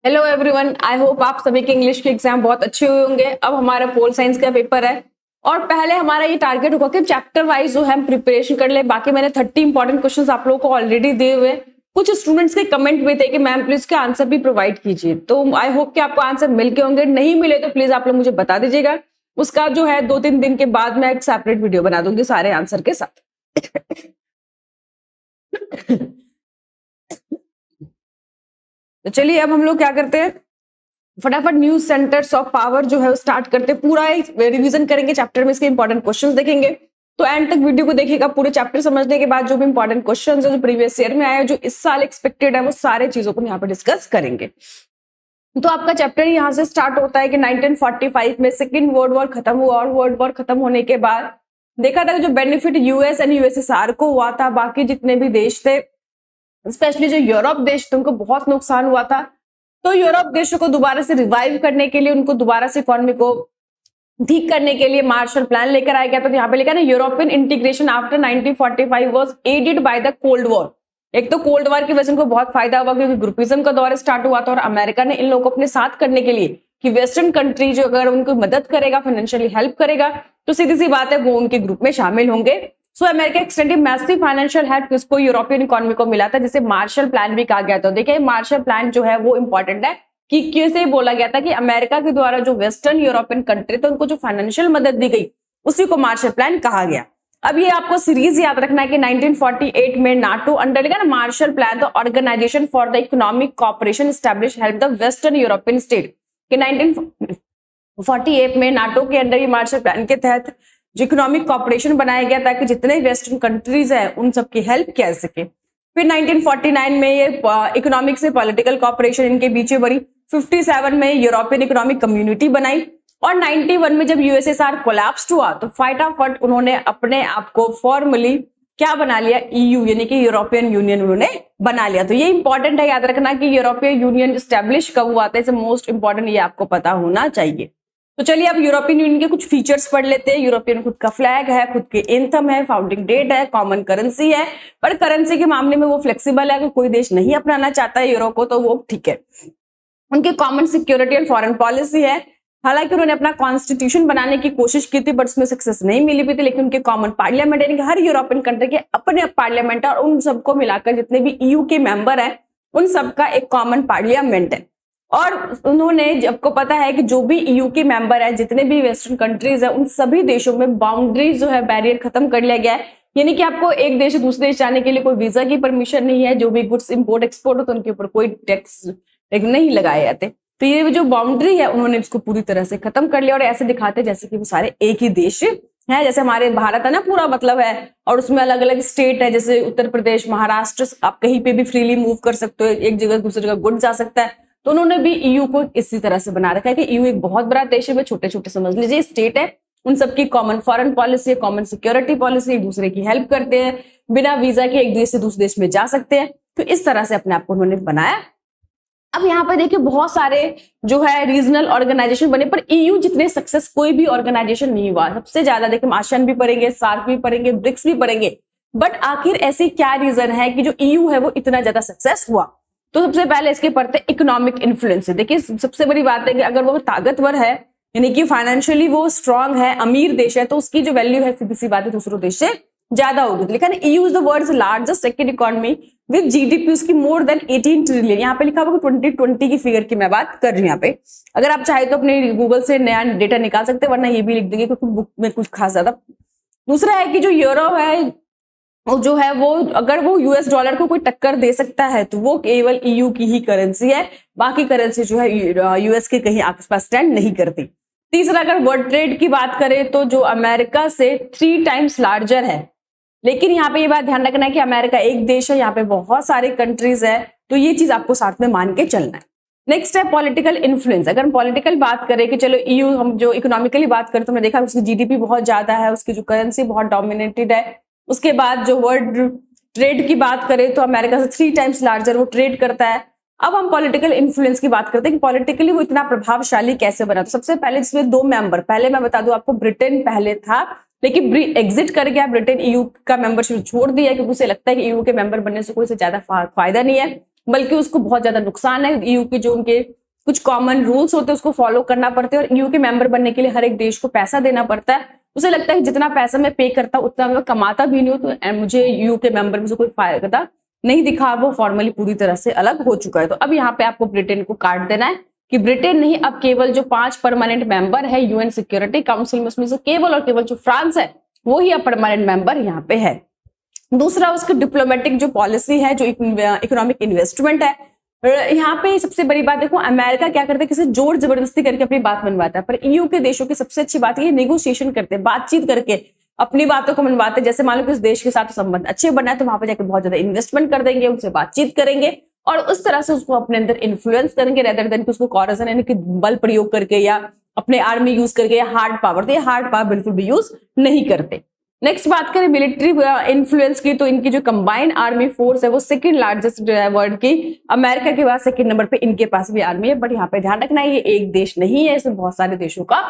Hello everyone, I hope आप सभी के इंग्लिश के एग्जाम बहुत अच्छे हुए होंगे। अब हमारा पोल साइंस का पेपर है और पहले हमारा ये टारगेट होगा कि चैप्टर वाइज जो है हम प्रिपरेशन कर ले। बाकी मैंने 30 इंपॉर्टेंट क्वेश्चंस आप लोगों को ऑलरेडी दिए हुए। कुछ स्टूडेंट्स के कमेंट भी थे कि मैम प्लीज के आंसर भी प्रोवाइड कीजिए, तो आई होप कि आपको आंसर मिल के होंगे। नहीं मिले तो प्लीज आप लोग मुझे बता दीजिएगा। उसका जो है 2-3 दिन के बाद मैं एक सेपरेट वीडियो बना दूंगी सारे आंसर के साथ। तो चलिए अब हम लोग क्या करते हैं, फटाफट न्यूज सेंटर्स ऑफ पावर जो है वो स्टार्ट करते हैं। पूरा एक रिवीजन करेंगे चैप्टर में, इसके इंपॉर्टेंट क्वेश्चंस देखेंगे। तो एंड तक वीडियो को देखिएगा। पूरे चैप्टर समझने के बाद जो भी इंपॉर्टेंट क्वेश्चंस है जो प्रीवियस ईयर में आए, जो इस साल एक्सपेक्टेड है, वो सारे चीजों को यहाँ पे डिस्कस करेंगे। तो आपका चैप्टर यहाँ से स्टार्ट होता है कि 1945 में सेकेंड वर्ल्ड वॉर खत्म हुआ और वर्ल्ड वॉर खत्म होने के बाद देखा था कि जो बेनिफिट यूएस एंड यूएसएसआर को हुआ था, बाकी जितने भी देश थे, स्पेशली जो यूरोप देश थे, उनको बहुत नुकसान हुआ था। तो यूरोप देशों को दोबारा से रिवाइव करने के लिए, उनको दोबारा से इकोनॉमी को ठीक करने के लिए मार्शल प्लान लेकर आया गया। तो यहाँ पे लिखा ना, European integration after 1945 was aided by the cold war. एक तो कोल्ड वॉर की वजह से उनको बहुत फायदा हुआ क्योंकि ग्रुपिज्म का दौर स्टार्ट हुआ था और अमेरिका ने इन लोगों को अपने साथ करने के लिए कि वेस्टर्न कंट्री जो अगर उनको मदद करेगा, फाइनेंशियली हेल्प करेगा, तो सीधी सी बात है वो उनके ग्रुप में शामिल होंगे। So America extended massive financial help किसको, यूरोपियन इकोनॉमी को मिला था, जिसे मार्शल प्लान भी कहा गया था। देखिए मार्शल प्लान जो है वो इंपॉर्टेंट है कि कैसे बोला गया था कि अमेरिका के द्वारा जो वेस्टर्न यूरोपियन कंट्री थे उनको जो फाइनेंशियल मदद दी गई उसी को मार्शल प्लान कहा गया। अब ये आपको सीरीज याद रखना है कि 1948 में नाटो अंडर लिखा ना Marshall plan, the organisation for the economic cooperation establish help the western European state, कि 1948 में नाटो के अंडर ये मार्शल प्लान के तहत जो इकोनॉमिक कॉपरेशन बनाया गया ताकि जितने वेस्टर्न कंट्रीज हैं उन सबकी हेल्प किया सके। फिर 1949 में ये इकोनॉमिक से पॉलिटिकल कॉपरेशन इनके बीच में बनी। 57 में यूरोपियन इकोनॉमिक कम्युनिटी बनाई और 91 में जब यूएसएसआर कोलैप्स्ड हुआ तो फटाफट उन्होंने अपने आप को फॉर्मली क्या बना लिया, ईयू यानी कि यूरोपियन यूनियन उन्होंने बना लिया। तो ये इंपॉर्टेंट है याद रखना कि यूरोपियन यूनियन स्टैब्लिश कब हुआ था, इसे मोस्ट इंपॉर्टेंट ये आपको पता होना चाहिए। तो चलिए अब यूरोपियन यूनियन के कुछ फीचर्स पढ़ लेते हैं। यूरोपियन खुद का फ्लैग है, खुद के एंथम है, फाउंडिंग डेट है, कॉमन करेंसी है, पर करेंसी के मामले में वो फ्लेक्सिबल है। अगर कोई देश नहीं अपनाना चाहता है यूरो को तो वो ठीक है। उनके common security and foreign policy है। हालांकि उन्होंने अपना कॉन्स्टिट्यूशन बनाने की कोशिश की थी बट उसमें सक्सेस नहीं मिली भी थी, लेकिन उनके कॉमन पार्लियामेंट यानी कि हर यूरोपियन कंट्री के अपने पार्लियामेंट है और उन सबको मिलाकर जितने भी ईयू के मेंबर हैं उन सबका एक कॉमन पार्लियामेंट है। और उन्होंने, आपको पता है कि जो भी ईयू के मेंबर है, जितने भी वेस्टर्न कंट्रीज है, उन सभी देशों में बाउंड्रीज जो है बैरियर खत्म कर लिया गया है। यानी कि आपको एक देश से दूसरे देश जाने के लिए कोई वीजा की परमिशन नहीं है। जो भी गुड्स इंपोर्ट एक्सपोर्ट हो तो उनके ऊपर कोई टैक्स नहीं लगाए जाते। तो ये जो बाउंड्री है उन्होंने इसको पूरी तरह से खत्म कर लिया और ऐसे दिखाते जैसे कि वो सारे एक ही देश है। जैसे हमारे भारत है ना पूरा मतलब है और उसमें अलग अलग स्टेट है, जैसे उत्तर प्रदेश, महाराष्ट्र, आप कहीं पे भी फ्रीली मूव कर सकते हो, एक जगह दूसरी जगह गुड जा सकता है। तो उन्होंने भी ईयू को इसी तरह से बना रखा है कि ईयू एक बहुत बड़ा देश है, छोटे छोटे समझ लीजिए स्टेट है, उन सबकी common foreign policy, common security policy, एक दूसरे की हेल्प करते हैं, बिना वीजा के एक देश से दूसरे देश में जा सकते हैं। तो इस तरह से अपने आप को उन्होंने बनाया। अब यहाँ पे देखिए बहुत सारे जो है रीजनल ऑर्गेनाइजेशन बने पर ईयू जितने सक्सेस कोई भी ऑर्गेनाइजेशन नहीं हुआ। सबसे ज्यादा देखिए आसियान भी पढ़ेंगे, सार्क भी पढ़ेंगे, ब्रिक्स भी पढ़ेंगे, बट आखिर ऐसी क्या रीजन है कि जो ईयू है वो इतना ज्यादा सक्सेस हुआ। तो सबसे पहले इसके पढ़ते इकोनॉमिक इन्फ्लुएंस। देखिए सबसे बड़ी बात है कि अगर वो ताकतवर है यानी कि फाइनेंशियली वो स्ट्रांग है, अमीर देश है, तो उसकी जो वैल्यू है सीधी सी बात है दूसरों देश से ज्यादा होगी। तो लिखा है EU is the world's largest second economy with GDP उसकी मोर देन 18 ट्रिलियन। यहाँ पे लिखा हुआ 2020 की फिगर की मैं बात कर रही हूँ। यहाँ पे अगर आप चाहे तो अपने गूगल से नया डेटा निकाल सकते हैं, वरना ये भी लिख देंगे क्योंकि बुक में कुछ खास ज्यादा। दूसरा है कि जो यूरो है वो जो है वो अगर वो यूएस डॉलर को कोई टक्कर दे सकता है तो वो केवल ईयू की ही करेंसी है, बाकी करेंसी जो है यूएस के कहीं आसपास स्टैंड नहीं करती। तीसरा अगर वर्ल्ड ट्रेड की बात करें तो जो अमेरिका से 3 टाइम्स लार्जर है, लेकिन यहाँ पे ये बात ध्यान रखना है कि अमेरिका एक देश है, यहाँ पे बहुत सारे कंट्रीज है, तो ये चीज आपको साथ में मान के चलना है। नेक्स्ट है पॉलिटिकल इन्फ्लुएंस। अगर हम पॉलिटिकल बात करें कि चलो ईयू हम जो इकोनॉमिकली बात करें तो हमने देखा उसकी जीडीपी बहुत ज्यादा है, उसकी जो करेंसी बहुत डोमिनेटेड है। उसके बाद जो वर्ल्ड ट्रेड की बात करें तो अमेरिका से 3 टाइम्स लार्जर वो ट्रेड करता है। अब हम पॉलिटिकल इन्फ्लुएंस की बात करते हैं कि पॉलिटिकली वो इतना प्रभावशाली कैसे बना। तो सबसे पहले इसमें 2 मेंबर, पहले मैं बता दूं आपको ब्रिटेन पहले था लेकिन एग्जिट कर गया, ब्रिटेन ईयू का मेंबरशिप छोड़ दिया क्योंकि उसे लगता है कि ईयू के मेंबर बनने से कोई से ज्यादा फायदा नहीं है। बल्कि उसको बहुत ज्यादा नुकसान है। ईयू के जो उनके कुछ कॉमन रूल्स होते हैं उसको फॉलो करना पड़ते हैं, और ईयू के मेंबर बनने के लिए हर एक देश को पैसा देना पड़ता है। उसे लगता है कि जितना पैसा मैं पे करता हूं उतना मैं कमाता भी नहीं हूं, तो मुझे ईयू के मेंबर में से कोई फायदा नहीं दिखा, वो फॉर्मली पूरी तरह से अलग हो चुका है। तो अब यहाँ पे आपको ब्रिटेन को काट देना है कि ब्रिटेन नहीं, अब केवल जो 5 परमानेंट मेंबर है यूएन सिक्योरिटी काउंसिल में, उसमें से केवल और केवल जो फ्रांस है वो ही अब परमानेंट मेंबर यहाँ पे है। दूसरा उसकी डिप्लोमेटिक जो पॉलिसी है, जो इकोनॉमिक इन्वेस्टमेंट है, यहाँ पे सबसे बड़ी बात देखो, अमेरिका क्या करता है, किसी जोर जबरदस्ती करके अपनी बात मनवाता है, पर ईयू के देशों की सबसे अच्छी बात ये नेगोशिएशन करते हैं, बातचीत करके अपनी बातों को मनवाते हैं। जैसे मान लो किस देश के साथ संबंध अच्छे बना है तो वहां पर जाकर बहुत ज्यादा इन्वेस्टमेंट कर देंगे, उनसे बातचीत करेंगे और उस तरह से उसको अपने अंदर इन्फ्लुएंस करेंगे, रेदर देन कि उसको कॉरसन यानी कि बल प्रयोग करके या अपने आर्मी यूज करके या हार्ड पावर, तो ये हार्ड पावर बिल्कुल भी यूज नहीं करते। नेक्स्ट बात करें मिलिट्री इन्फ्लुएंस की, तो इनकी जो कंबाइंड आर्मी फोर्स है वो सेकंड लार्जेस्ट है वर्ल्ड की, अमेरिका के बाद सेकंड नंबर पे इनके पास भी आर्मी है। बट यहाँ पे ध्यान रखना है ये एक देश नहीं है, इसमें बहुत सारे देशों का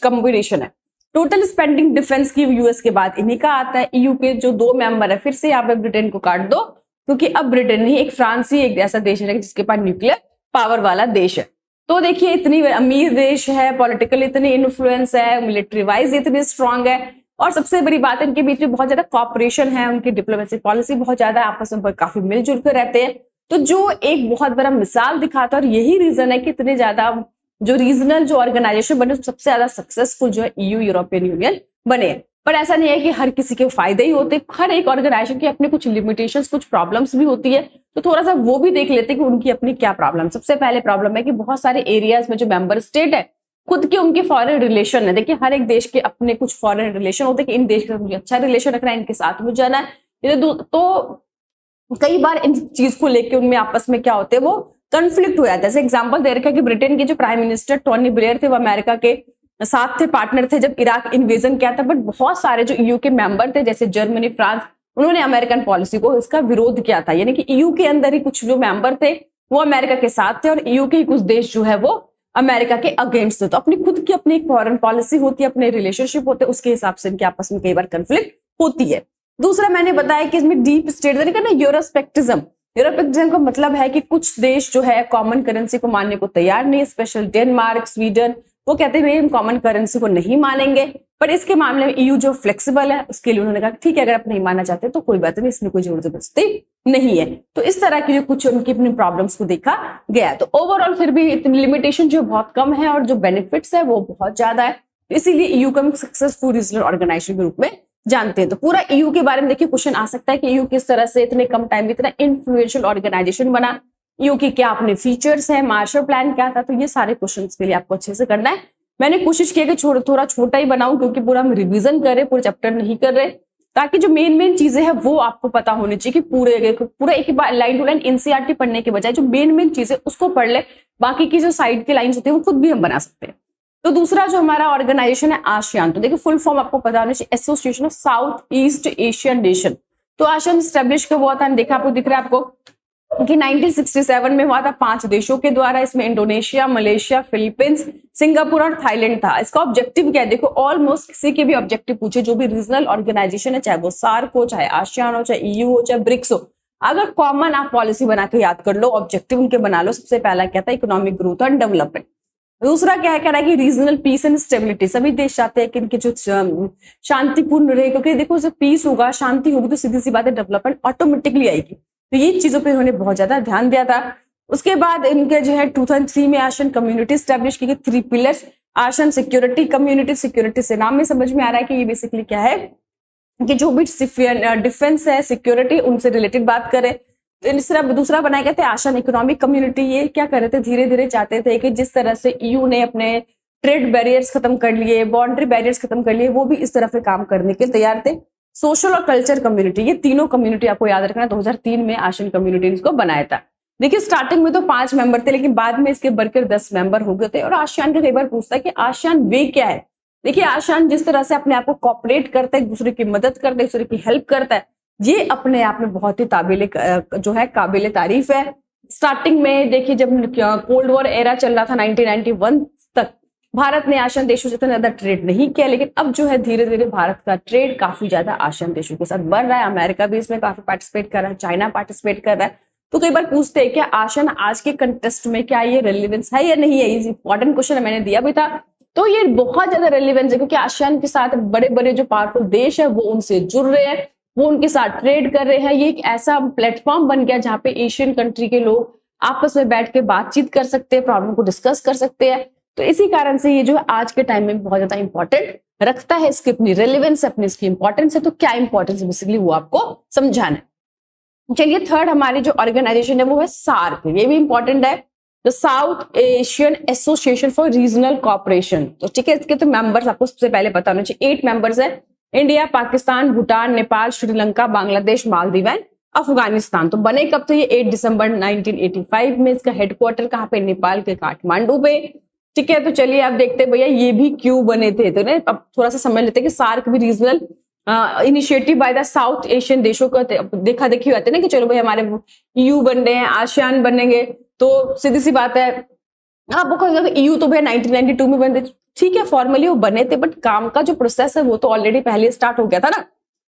कॉम्बिनेशन है। टोटल स्पेंडिंग डिफेंस की यूएस के बाद इन्हीं का आता है। ईयू के जो 2 मेंबर है, फिर से यहाँ पे ब्रिटेन को काट दो, क्योंकि अब ब्रिटेन नहीं, एक फ्रांस ही एक ऐसा देश है जिसके पास न्यूक्लियर पावर वाला देश है। तो देखिए इतनी अमीर देश है, पॉलिटिकल इतनी इन्फ्लुएंस है, मिलिट्री वाइज इतनी स्ट्रांग है, और सबसे बड़ी बात है इनके बीच में बहुत ज्यादा कॉपरेशन है, उनकी डिप्लोमेसी पॉलिसी बहुत ज्यादा, आपस में काफी मिलजुल कर रहते हैं। तो जो एक बहुत बड़ा मिसाल दिखाता है, और यही रीजन है कि इतने ज्यादा जो रीजनल जो ऑर्गेनाइजेशन बने सबसे ज्यादा सक्सेसफुल जो है ईयू यूरोपियन यूनियन बने। पर ऐसा नहीं है कि हर किसी के फायदे ही होते, हर एक ऑर्गेनाइजेशन की अपने कुछ लिमिटेशंस, कुछ प्रॉब्लम्स भी होती है, तो थोड़ा सा वो भी देख लेते हैं कि उनकी अपनी क्या प्रॉब्लम। सबसे पहले प्रॉब्लम है कि बहुत सारे एरियाज में जो मेंबर स्टेट है खुद के उनके फॉरेन रिलेशन है। देखिए हर एक देश के अपने कुछ फॉरेन रिलेशन होते हैं कि इन देश के साथ मुझे अच्छा रिलेशन रखना है, इनके साथ मुझे जाना है, तो कई बार इन चीज को लेके उनमें आपस में क्या होते हैं, वो कंफ्लिक्ट हो जाता है। जैसे एग्जांपल दे रखा है कि ब्रिटेन के जो प्राइम मिनिस्टर टोनी ब्लेयर थे वो अमेरिका के साथ थे, पार्टनर थे जब इराक इन्वेजन किया था, बट बहुत सारे जो ईयू के मेंबर थे जैसे जर्मनी, फ्रांस, उन्होंने अमेरिकन पॉलिसी को इसका विरोध किया था। यानी कि ईयू के अंदर ही कुछ जो मेंबर थे वो अमेरिका के साथ थे और ईयू के कुछ देश जो है वो अमेरिका के अगेंस्ट थे। तो अपनी खुद की अपनी एक फॉरेन पॉलिसी होती है, अपने रिलेशनशिप होते हैं, उसके हिसाब से इनके आपस में कई बार कंफ्लिक्ट होती है। दूसरा मैंने बताया कि इसमें डीप स्टेट यानी ना यूरोस्पेक्टिज्म, यूरोपेक्टिज्म का मतलब है कि कुछ देश जो है कॉमन करेंसी को मानने को तैयार नहीं, स्पेशल डेनमार्क, स्वीडन, वो कहते हैं हम कॉमन करेंसी को नहीं मानेंगे। पर इसके मामले में ईयू जो फ्लेक्सिबल है उसके लिए उन्होंने कहा ठीक है अगर आप नहीं मानना चाहते तो कोई बात नहीं, इसमें कोई जोर जबरदस्ती नहीं है। तो इस तरह की जो कुछ उनकी अपनी प्रॉब्लम्स को देखा गया। तो ओवरऑल फिर भी इतनी लिमिटेशन जो बहुत कम है और जो बेनिफिट्स है वो बहुत ज्यादा है, इसीलिए ईयू को हम सक्सेसफुल रीजनल ऑर्गेनाइजेशन के रूप में जानते हैं। तो पूरा ईयू के बारे में देखिए क्वेश्चन आ सकता है कि ईयू किस तरह से इतने कम टाइम में इतना इन्फ्लुएंशियल ऑर्गेनाइजेशन बना, ईयू के क्या अपने फीचर्स है, मार्शल प्लान क्या था। तो ये सारे क्वेश्चंस के लिए आपको अच्छे से करना है। मैंने कोशिश की कि थोड़ा छोटा ही बनाऊं क्योंकि पूरा हम रिवीजन कर रहे, पूरे चैप्टर नहीं कर रहे, ताकि जो मेन चीजें हैं वो आपको पता होनी चाहिए कि पूरा एक बार लाइन टू लाइन एनसीईआरटी पढ़ने के बजाय जो मेन चीजें उसको पढ़ ले, बाकी की जो साइड की लाइंस होती है वो खुद भी हम बना सकते हैं। तो दूसरा जो हमारा ऑर्गेनाइजेशन है आसियान, तो देखिए फुल फॉर्म आपको पता होना चाहिए, association of south east Asian nation. तो आसियान स्टैब्लिश कब हुआ था, देखा आपको दिख रहा है आपको कि 1967 में हुआ था 5 देशों के द्वारा। इसमें इंडोनेशिया, मलेशिया, फिलीपींस, सिंगापुर और थाईलैंड था। इसका ऑब्जेक्टिव क्या है, देखो ऑलमोस्ट किसी के भी ऑब्जेक्टिव पूछे, जो भी रीजनल ऑर्गेनाइजेशन है, चाहे वो सार्क हो, चाहे आसियान हो, चाहे ईयू हो, चाहे ब्रिक्स हो, अगर कॉमन आप पॉलिसी बना के याद कर लो, ऑब्जेक्टिव उनके बना लो। सबसे पहला क्या था, इकोनॉमिक ग्रोथ एंड डेवलपमेंट। दूसरा क्या है, कह रहा है कि रीजनल पीस एंड स्टेबिलिटी। सभी देश चाहते हैं कि इनके जो शांतिपूर्ण रहे, क्योंकि देखो जब पीस होगा, शांति होगी, तो सीधी सी बात है डेवलपमेंट ऑटोमेटिकली आएगी। तो ये चीजों पे उन्होंने बहुत ज्यादा ध्यान दिया था। उसके बाद इनके जो है 2003 में आसियान कम्युनिटी स्टैब्लिश की गई, 3 pillars. ASEAN security community, security से नाम में समझ में आ रहा है कि ये बेसिकली क्या है कि जो भी डिफेंस है, सिक्योरिटी, उनसे रिलेटेड बात करें। दूसरा बनाया गया था आसियान इकोनॉमिक कम्युनिटी। ये क्या कर रहे थे, धीरे धीरे चाहते थे कि जिस तरह से ईयू ने अपने ट्रेड बैरियर्स खत्म कर लिए, बाउंड्री बैरियर्स खत्म कर लिए, वो भी इस तरह से काम करने के तैयार थे। सोशल और कल्चर कम्युनिटी, ये तीनों कम्युनिटी आपको याद रखना, 2003 में आसियान कम्युनिटी इसको बनाया था। देखिए स्टार्टिंग में तो 5 मेंबर थे, लेकिन बाद में इसके बढ़कर 10 मेंबर हो गए थे। और आसियान का कई बार पूछता है कि आसियान वे क्या है। देखिए आसियान जिस तरह से अपने आप को कॉपरेट करता है, एक दूसरे की मदद करता है, एक दूसरे की हेल्प करता है, ये अपने आप में बहुत ही काबिले तारीफ है। स्टार्टिंग में देखिए जब कोल्ड वॉर एरा चल रहा था 1991 तक, भारत ने आसियान देशों से इतना ज्यादा ट्रेड नहीं किया, लेकिन अब जो है धीरे धीरे भारत का ट्रेड काफी ज्यादा आसियान देशों के साथ बढ़ रहा है। अमेरिका भी इसमें काफी पार्टिसिपेट कर रहा है, चाइना पार्टिसिपेट कर रहा है। तो कई बार पूछते हैं क्या आसियान आज के कंटेस्ट में क्या ये रेलिवेंस है या नहीं है, ये इंपॉर्टेंट क्वेश्चन मैंने दिया भी था। तो ये बहुत ज्यादा रेलिवेंस है क्योंकि आसियान के साथ बड़े बड़े जो पावरफुल देश है वो उनसे जुड़ रहे हैं, वो उनके साथ ट्रेड कर रहे हैं। ये एक ऐसा प्लेटफॉर्म बन गया जहां पे एशियन कंट्री के लोग आपस में बैठ के बातचीत कर सकते हैं, प्रॉब्लम को डिस्कस कर सकते हैं। तो इसी कारण से ये जो है आज के टाइम में बहुत ज्यादा इंपॉर्टेंट रखता है, इसकी अपनी रेलिवेंस अपनी इसकी इंपॉर्टेंस है। तो क्या इंपॉर्टेंस है बेसिकली वो आपको समझाना है। चलिए थर्ड हमारी जो ऑर्गेनाइजेशन है वो है सार्क, ये भी इंपॉर्टेंट है, the south Asian association for regional cooperation. तो ठीक है, इसके तो मेंबर्स आपको सबसे पहले पता होना चाहिए। 8 मेंबर्स है, इंडिया, पाकिस्तान, भूटान, नेपाल, श्रीलंका, बांग्लादेश, मालदीव एंड अफगानिस्तान। तो बने कब थे ये 8 दिसंबर 1985 में। इसका हेडक्वार्टर कहाँ पे, नेपाल के काठमांडू पे। ठीक है, तो चलिए अब देखते हैं भैया ये भी क्यों बने थे। तो अब थोड़ा सा समझ लेते हैं कि सार्क भी regional initiative by the south Asian देशों का देखा देखी होते हैं ना कि चलो भाई हमारे ईयू बन रहे हैं, आसियान बनेंगे, तो सीधी सी बात है आपको कहेगा ईयू तो भैया 1992 में बने थे। ठीक है, फॉर्मली वो बने थे, बट काम का जो प्रोसेस है वो तो ऑलरेडी पहले स्टार्ट हो गया था ना।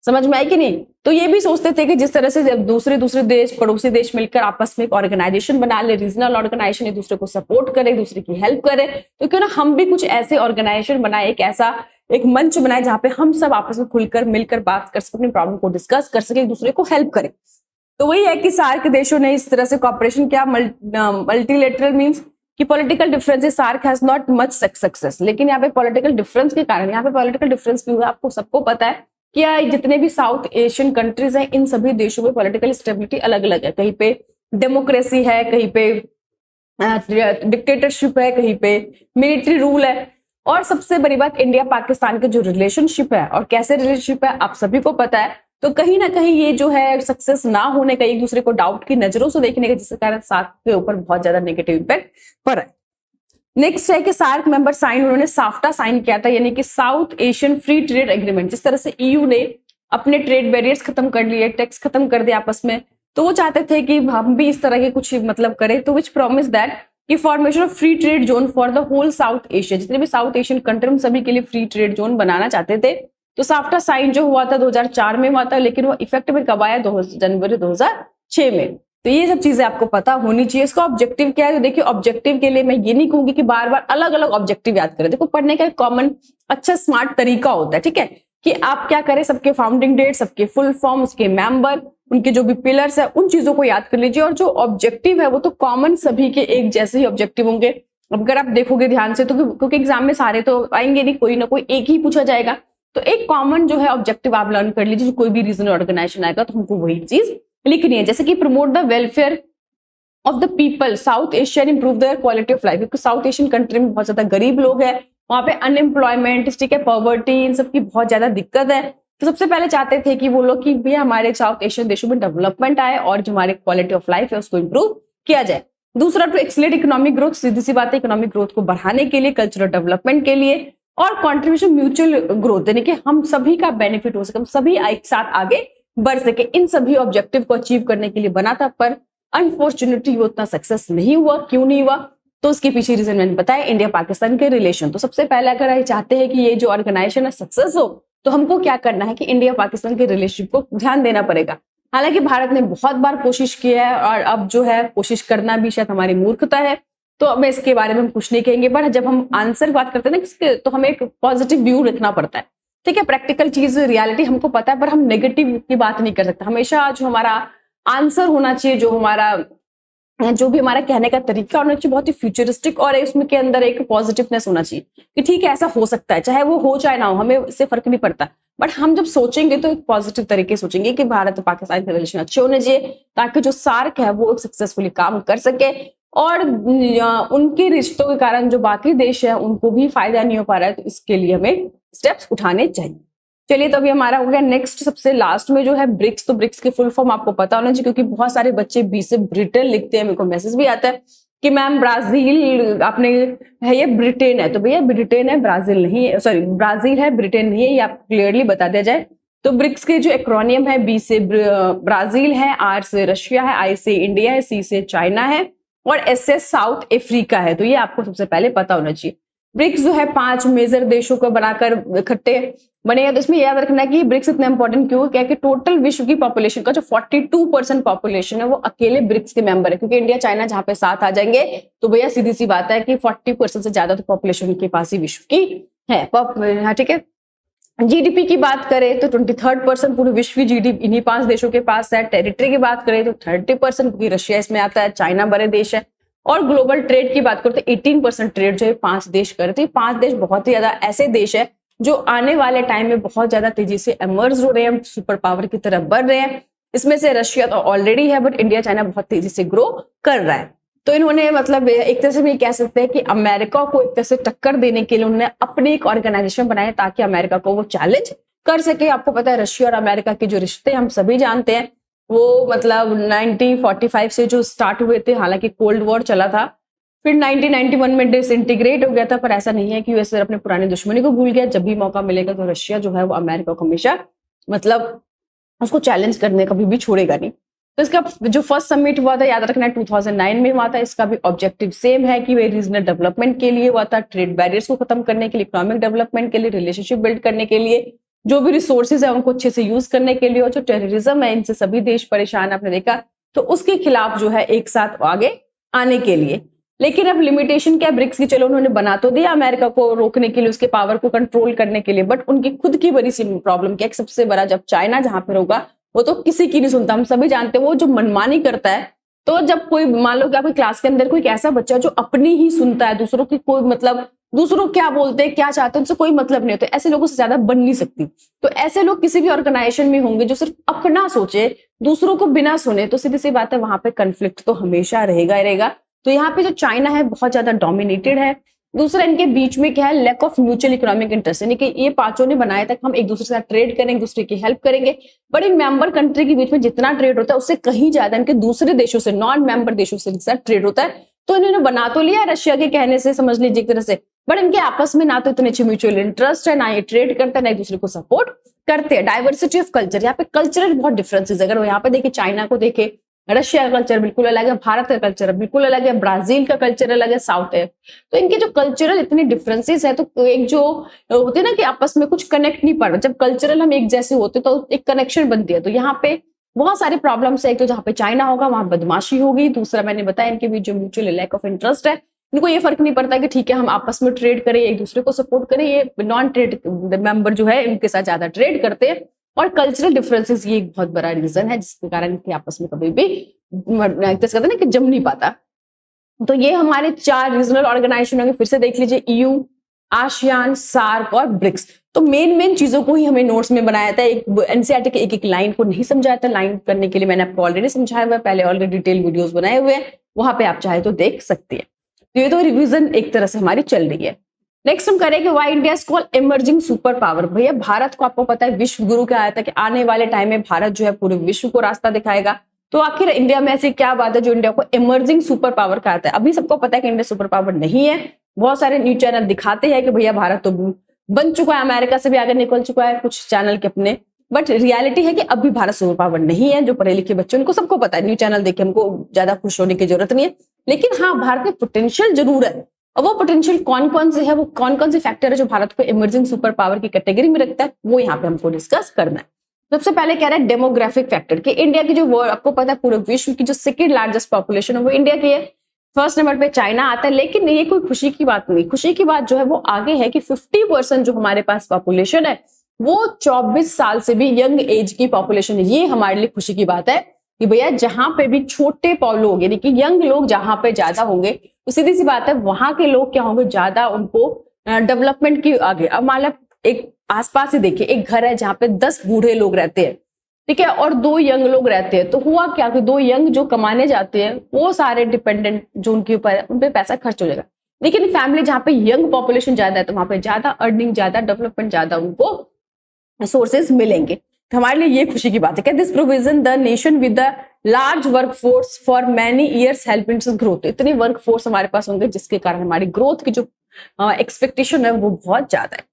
समझ में आई कि नहीं। तो ये भी सोचते थे कि जिस तरह से जब दूसरे देश, पड़ोसी देश मिलकर आपस में एक ऑर्गेनाइजेशन बना ले, रीजनल ऑर्गेनाइजेशन, एक दूसरे को सपोर्ट करे, एक दूसरे की हेल्प करे, तो क्यों ना हम भी कुछ ऐसे ऑर्गेनाइजेशन बनाए, एक ऐसा एक मंच बनाए जहां पे हम सब आपस में खुलकर मिलकर बात कर सके, अपनी प्रॉब्लम को डिस्कस कर सके, एक दूसरे को हेल्प करें। तो वही है कि सार्क देशों ने इस तरह से कॉपरेशन किया। मल्टीलेटरल मीन्स कि political differences SAARC has not much success. लेकिन यहाँ पे पॉलिटिकल डिफरेंस के कारण, यहाँ पे पॉलिटिकल डिफरेंस क्यों है आपको सबको पता है कि जितने भी साउथ एशियन कंट्रीज हैं इन सभी देशों में पॉलिटिकल स्टेबिलिटी अलग अलग है। कहीं पे डेमोक्रेसी है, कहीं पे डिक्टेटरशिप है, कहीं पे मिलिट्री रूल है। और सबसे बड़ी बात इंडिया पाकिस्तान के जो रिलेशनशिप है और कैसे रिलेशनशिप है आप सभी को पता है। तो कहीं ना कहीं ये जो है सक्सेस ना होने का, एक दूसरे को डाउट की नजरों से देखने का, जिसके कारण सार्क के ऊपर बहुत ज्यादा नेगेटिव इम्पैक्ट पड़ा है। नेक्स्ट है कि सार्क मेंबर साइन, उन्होंने साफ्टा साइन किया था, यानी कि south Asian free trade agreement. जिस तरह से ईयू ने अपने ट्रेड बैरियर्स खत्म कर लिए, टैक्स खत्म कर दिया आपस में, तो वो चाहते थे कि हम भी इस तरह के कुछ मतलब करें। तो विच प्रॉमिस दैट कि formation of free trade zone for the whole South Asia, जितने भी साउथ एशियन कंट्री सभी के लिए फ्री ट्रेड जोन बनाना चाहते थे। तो साफ्टा साइन जो हुआ था 2004 में हुआ था, लेकिन वो इफेक्ट में कब आया, जनवरी 2006 में। तो ये सब चीजें आपको पता होनी चाहिए। इसका ऑब्जेक्टिव क्या है, तो देखिए ऑब्जेक्टिव के लिए मैं ये नहीं कहूंगी कि बार बार अलग अलग ऑब्जेक्टिव याद करें। देखो पढ़ने का एक कॉमन अच्छा स्मार्ट तरीका होता है, ठीक है, कि आप क्या करें, सबके फाउंडिंग डेट, सबके फुल फॉर्म, उसके मेंबर, उनके जो भी पिलर्स है, उन चीजों को याद कर लीजिए। और जो ऑब्जेक्टिव है वो तो कॉमन सभी के एक जैसे ही ऑब्जेक्टिव होंगे। अगर आप देखोगे ध्यान से तो क्योंकि एग्जाम में सारे तो आएंगे नहीं, कोई ना कोई एक ही पूछा जाएगा। तो एक कॉमन जो है ऑब्जेक्टिव आप लर्न कर लीजिए। कोई भी रीजनल ऑर्गेनाइजेशन आएगा तो हमको वही चीज लिखनी है, जैसे कि promote the welfare of the people south Asia, improve there quality of life. क्योंकि साउथ एशियन कंट्री में बहुत ज्यादा गरीब लोग हैं, वहां पे अनएम्प्लॉयमेंट, ठीक है, पॉवर्टी, इन सब की बहुत ज्यादा दिक्कत है। तो सबसे पहले चाहते थे कि वो लोग कि भी हमारे साउथ एशियन देशों में डेवलपमेंट आए और जो हमारे क्वालिटी ऑफ लाइफ है उसको इंप्रूव किया जाए। दूसरा टू एक्सीलरेट इकोनॉमिक ग्रोथ, सीधी सी बात है, इकोनॉमिक ग्रोथ को बढ़ाने के लिए, कल्चरल डेवलपमेंट के लिए, और कॉन्ट्रीब्यूशन म्यूचुअल ग्रोथ, यानी कि हम सभी का बेनिफिट हो सके, हम सभी एक साथ आगे बढ़ सके। इन सभी ऑब्जेक्टिव को अचीव करने के लिए बना था, पर अनफॉर्चुनेटली वो उतना सक्सेस नहीं हुआ। क्यों नहीं हुआ, तो उसके पीछे रीजन मैंने बताया, इंडिया पाकिस्तान के रिलेशन। तो सबसे पहले अगर आप चाहते हैं कि ये जो ऑर्गेनाइजेशन है सक्सेस हो, तो हमको क्या करना है कि इंडिया पाकिस्तान के रिलेशनशिप को ध्यान देना पड़ेगा। हालांकि भारत ने बहुत बार कोशिश किया है और अब जो है कोशिश करना भी शायद हमारी मूर्खता है, तो अब मैं इसके बारे में हम कुछ नहीं कहेंगे। पर जब हम आंसर बात करते हैं ना किसके, तो हमें एक पॉजिटिव व्यू रखना पड़ता है, ठीक है, प्रैक्टिकल चीज रियलिटी हमको पता है, पर हम नेगेटिव की बात नहीं कर सकते। हमेशा जो हमारा आंसर होना चाहिए, जो भी हमारा कहने का तरीका होना चाहिए, बहुत ही फ्यूचरिस्टिक, और उसमें के अंदर एक पॉजिटिवनेस होना चाहिए कि ठीक है ऐसा हो सकता है, चाहे वो हो चाहे ना हो, हमें इससे फर्क नहीं पड़ता। बट हम जब सोचेंगे तो एक पॉजिटिव तरीके सोचेंगे कि भारत और पाकिस्तान के रिलेशन अच्छे होने चाहिए, ताकि जो सार्क है वो सक्सेसफुली काम कर सके और उनके रिश्तों के कारण जो बाकी देश है उनको भी फायदा नहीं हो पा रहा है। तो इसके लिए हमें स्टेप्स उठाने चाहिए। चलिए, तो अभी हमारा हो गया नेक्स्ट, सबसे लास्ट में जो है ब्रिक्स। तो ब्रिक्स की फुल फॉर्म आपको पता होना चाहिए, क्योंकि बहुत सारे बच्चे बी से ब्रिटेन लिखते हैं, मेरे को मैसेज भी आता है कि मैम ब्राजील आपने है, ये ब्रिटेन है। तो भैया ब्रिटेन है, ब्राजील नहीं है, सॉरी ब्राजील है, ब्रिटेन नहीं है, ये आप क्लियरली बता दिया जाए। तो ब्रिक्स के जो एक्रोनियम है, बी से ब्राजील है, आर से रशिया है, आई से इंडिया है, सी से चाइना है, और एस से साउथ अफ्रीका है। तो ये आपको सबसे पहले पता होना चाहिए। ब्रिक्स जो है 5 मेजर देशों को बनाकर इकट्ठे बनेगा। तो इसमें याद रखना है कि ब्रिक्स इतना इंपॉर्टेंट क्यों है, क्या कि टोटल विश्व की पॉपुलेशन का जो 42% पॉपुलेशन है वो अकेले ब्रिक्स के मेंबर है, क्योंकि इंडिया चाइना जहां पे साथ आ जाएंगे तो भैया सीधी सी बात है कि 40% से ज्यादा तो पॉपुलेशन के पास ही विश्व की है। हाँ ठीक है। जीडीपी की बात करें तो 23% पूरे विश्व की जीडीपी इन्हीं 5 देशों के पास है। टेरिटरी की बात करें तो 30%, क्योंकि रशिया इसमें आता है, चाइना बड़े देश है। और ग्लोबल ट्रेड की बात करें तो 18% ट्रेड जो है 5 देश कर रहे थे। 5 देश बहुत ही ज्यादा ऐसे देश है जो आने वाले टाइम में बहुत ज्यादा तेजी से इमर्ज हो रहे हैं, सुपर पावर की तरफ बढ़ रहे हैं। इसमें से रशिया तो ऑलरेडी है, बट इंडिया चाइना बहुत तेजी से ग्रो कर रहा है। तो इन्होंने मतलब एक तरह से भी कह सकते हैं कि अमेरिका को एक तरह से टक्कर देने के लिए उन्होंने अपनी एक ऑर्गेनाइजेशन बनाया ताकि अमेरिका को वो चैलेंज कर सके। आपको पता है रशिया और अमेरिका के जो रिश्ते हम सभी जानते हैं वो मतलब 1945 से जो स्टार्ट हुए थे, हालांकि कोल्ड वॉर चला था, फिर 1991 में डिसइंटीग्रेट हो गया था। पर ऐसा नहीं है कि यूएस अपने पुरानी दुश्मनी को भूल गया। जब भी मौका मिलेगा तो रशिया जो है वो अमेरिका को हमेशा मतलब उसको चैलेंज करने कभी भी छोड़ेगा नहीं। तो इसका जो फर्स्ट समिट हुआ था याद रखना 2009 में हुआ था। इसका भी ऑब्जेक्टिव सेम है कि वे रीजनल डेवलपमेंट के लिए हुआ था, ट्रेड बैरियर्स को खत्म करने के लिए, इकोनॉमिक डेवलपमेंट के लिए, रिलेशनशिप बिल्ड करने के लिए, जो भी रिसोर्सेज है उनको अच्छे से यूज करने के लिए, और जो टेररिज्म है इनसे सभी देश परेशान आपने देखा, तो उसके खिलाफ जो है एक साथ आगे आने के लिए। लेकिन अब लिमिटेशन क्या ब्रिक्स की, चलो उन्होंने बना तो दिया अमेरिका को रोकने के लिए, उसके पावर को कंट्रोल करने के लिए, बट उनकी खुद की बड़ी सी प्रॉब्लम क्या है, सबसे बड़ा जब चाइना जहां पर होगा वो तो किसी की नहीं सुनता, हम सभी जानते हैं वो जो मनमानी करता है। तो जब कोई मान लो कि आपकी क्लास के अंदर कोई ऐसा बच्चा जो अपनी ही सुनता है, दूसरों की कोई मतलब दूसरों क्या बोलते हैं क्या चाहते हैं उनसे कोई मतलब नहीं होता, ऐसे लोगों से ज्यादा बन नहीं सकती। तो ऐसे लोग किसी भी ऑर्गेनाइजेशन में होंगे जो सिर्फ अपना सोचे, दूसरों को बिना सुने, तो सीधी सी बात है वहां पे कंफ्लिक्ट तो हमेशा रहेगा ही रहेगा। तो यहाँ पे जो चाइना है बहुत ज्यादा डोमिनेटेड है। दूसरा इनके बीच में क्या है, lack of mutual economic interest, यानी कि ये पांचों ने बनाया था कि हम एक दूसरे के साथ ट्रेड करें, एक दूसरे की हेल्प करेंगे, बट इन मेंबर कंट्री के बीच में जितना ट्रेड होता है उससे कहीं ज्यादा इनके दूसरे देशों से, नॉन मेंबर देशों से साथ ट्रेड होता है। तो इन्होंने बना तो लिया रशिया के कहने से, समझ लीजिए एक तरह से, बट इनके आपस में ना तो इतने अच्छे म्यूचुअल इंटरेस्ट है, ना ये ट्रेड करते हैं, ना एक दूसरे को सपोर्ट करते हैं। डाइवर्सिटी ऑफ कल्चर, यहाँ पे कल्चरल बहुत डिफरेंसेस, अगर यहाँ पे देखे चाइना को देखे, रशिया का कल्चर बिल्कुल अलग है, भारत का कल्चर बिल्कुल अलग है, ब्राजील का कल्चर अलग है, साउथ है। तो इनके जो कल्चरल इतने डिफरेंसेस है, तो एक जो होते हैं ना कि आपस में कुछ कनेक्ट नहीं पड़ रहा, जब कल्चरल हम एक जैसे होते तो एक कनेक्शन बनती है। तो यहाँ पे बहुत सारे प्रॉब्लम्स है। एक तो जहाँ पे चाइना होगा वहां बदमाशी होगी, दूसरा मैंने बताया इनके बीच जो म्यूचुअल लैक ऑफ इंटरेस्ट है, इनको ये फर्क नहीं पड़ता कि ठीक है हम आपस में ट्रेड करें, एक दूसरे को सपोर्ट करें। ये नॉन ट्रेड मेंबर जो है इनके साथ ज्यादा ट्रेड करते हैं। और कल्चरल डिफरेंसेस ये एक बहुत बड़ा रीजन है जिसके कारण इनके आपस में कभी भी कहते हैं ना कि जम नहीं पाता। तो ये हमारे 4 रीजनल ऑर्गेनाइजेशन होंगे, फिर से देख लीजिए, ईयू, आसियान, सार्क और ब्रिक्स। तो मेन चीजों को ही हमें नोट्स में बनाया था, एक एनसीईआरटी के एक लाइन को नहीं समझाया था। लाइन करने के लिए मैंने आपको ऑलरेडी समझाया हुआ है, पहले ऑलरेडी डिटेल वीडियोस बनाए हुए हैं, वहां पे आप चाहे तो देख सकते हैं। तो ये तो रिवीजन एक तरह से हमारी चल रही है। नेक्स्ट हम करेंगे why India is called emerging super power. भैया भारत को आपको पता है विश्व गुरु क्या आया था कि आने वाले टाइम में भारत जो है पूरे विश्व को रास्ता दिखाएगा। तो आखिर इंडिया में ऐसी क्या बात है जो इंडिया को इमर्जिंग सुपर पावर कहता है। अभी सबको पता है कि इंडिया सुपर पावर नहीं है, बहुत सारे न्यूज चैनल दिखाते हैं कि भैया भारत तो बन चुका है, अमेरिका से भी आगे निकल चुका है, कुछ चैनल के अपने, बट रियलिटी है कि अभी भारत सुपर पावर नहीं है। जो पढ़े लिखे बच्चे उनको सबको पता है, न्यूज चैनल देखे हमको ज्यादा खुश होने की जरूरत नहीं है। लेकिन हाँ, भारत में पोटेंशियल जरूर है, और वो पोटेंशियल कौन कौन से है, वो कौन कौन से फैक्टर है जो भारत को इमर्जिंग सुपर पावर की कैटेगरी में रखता है, वो यहाँ पे हमको डिस्कस करना है। सबसे पहले कह रहा है डेमोग्राफिक फैक्टर, कि इंडिया की जो आपको पता है पूरे विश्व की जो सेकंड लार्जेस्ट पॉपुलेशन है वो इंडिया की है, फर्स्ट नंबर पे चाइना आता है। लेकिन ये कोई खुशी की बात नहीं, खुशी की बात जो है वो आगे है कि 50% जो हमारे पास पॉपुलेशन है वो 24 साल से भी यंग एज की पॉपुलेशन है। ये हमारे लिए खुशी की बात है कि भैया जहां पे भी छोटे लोग यानी कि यंग लोग जहां पे ज्यादा होंगे, तो सीधी सी बात है वहां के लोग क्या होंगे, ज्यादा उनको डेवलपमेंट की आगे। अब मान लो एक आसपास ही देखिए, एक घर है जहां पे 10 बूढ़े लोग रहते हैं, ठीक है, और 2 यंग लोग रहते हैं, तो हुआ क्या कि 2 यंग जो कमाने जाते हैं वो सारे डिपेंडेंट जो उनके ऊपर है उन पे पैसा खर्च हो जाएगा। लेकिन फैमिली जहां पे यंग पॉपुलेशन ज्यादा है तो वहां पे ज्यादा अर्निंग, ज्यादा डेवलपमेंट, ज्यादा उनको सोर्सेज मिलेंगे। तो हमारे लिए ये खुशी की बात है। क्या this provision the nation with the large work force for many years help in growth. इतनी वर्क फोर्स हमारे पास होंगे जिसके कारण हमारी ग्रोथ की जो एक्सपेक्टेशन है वो बहुत ज्यादा है।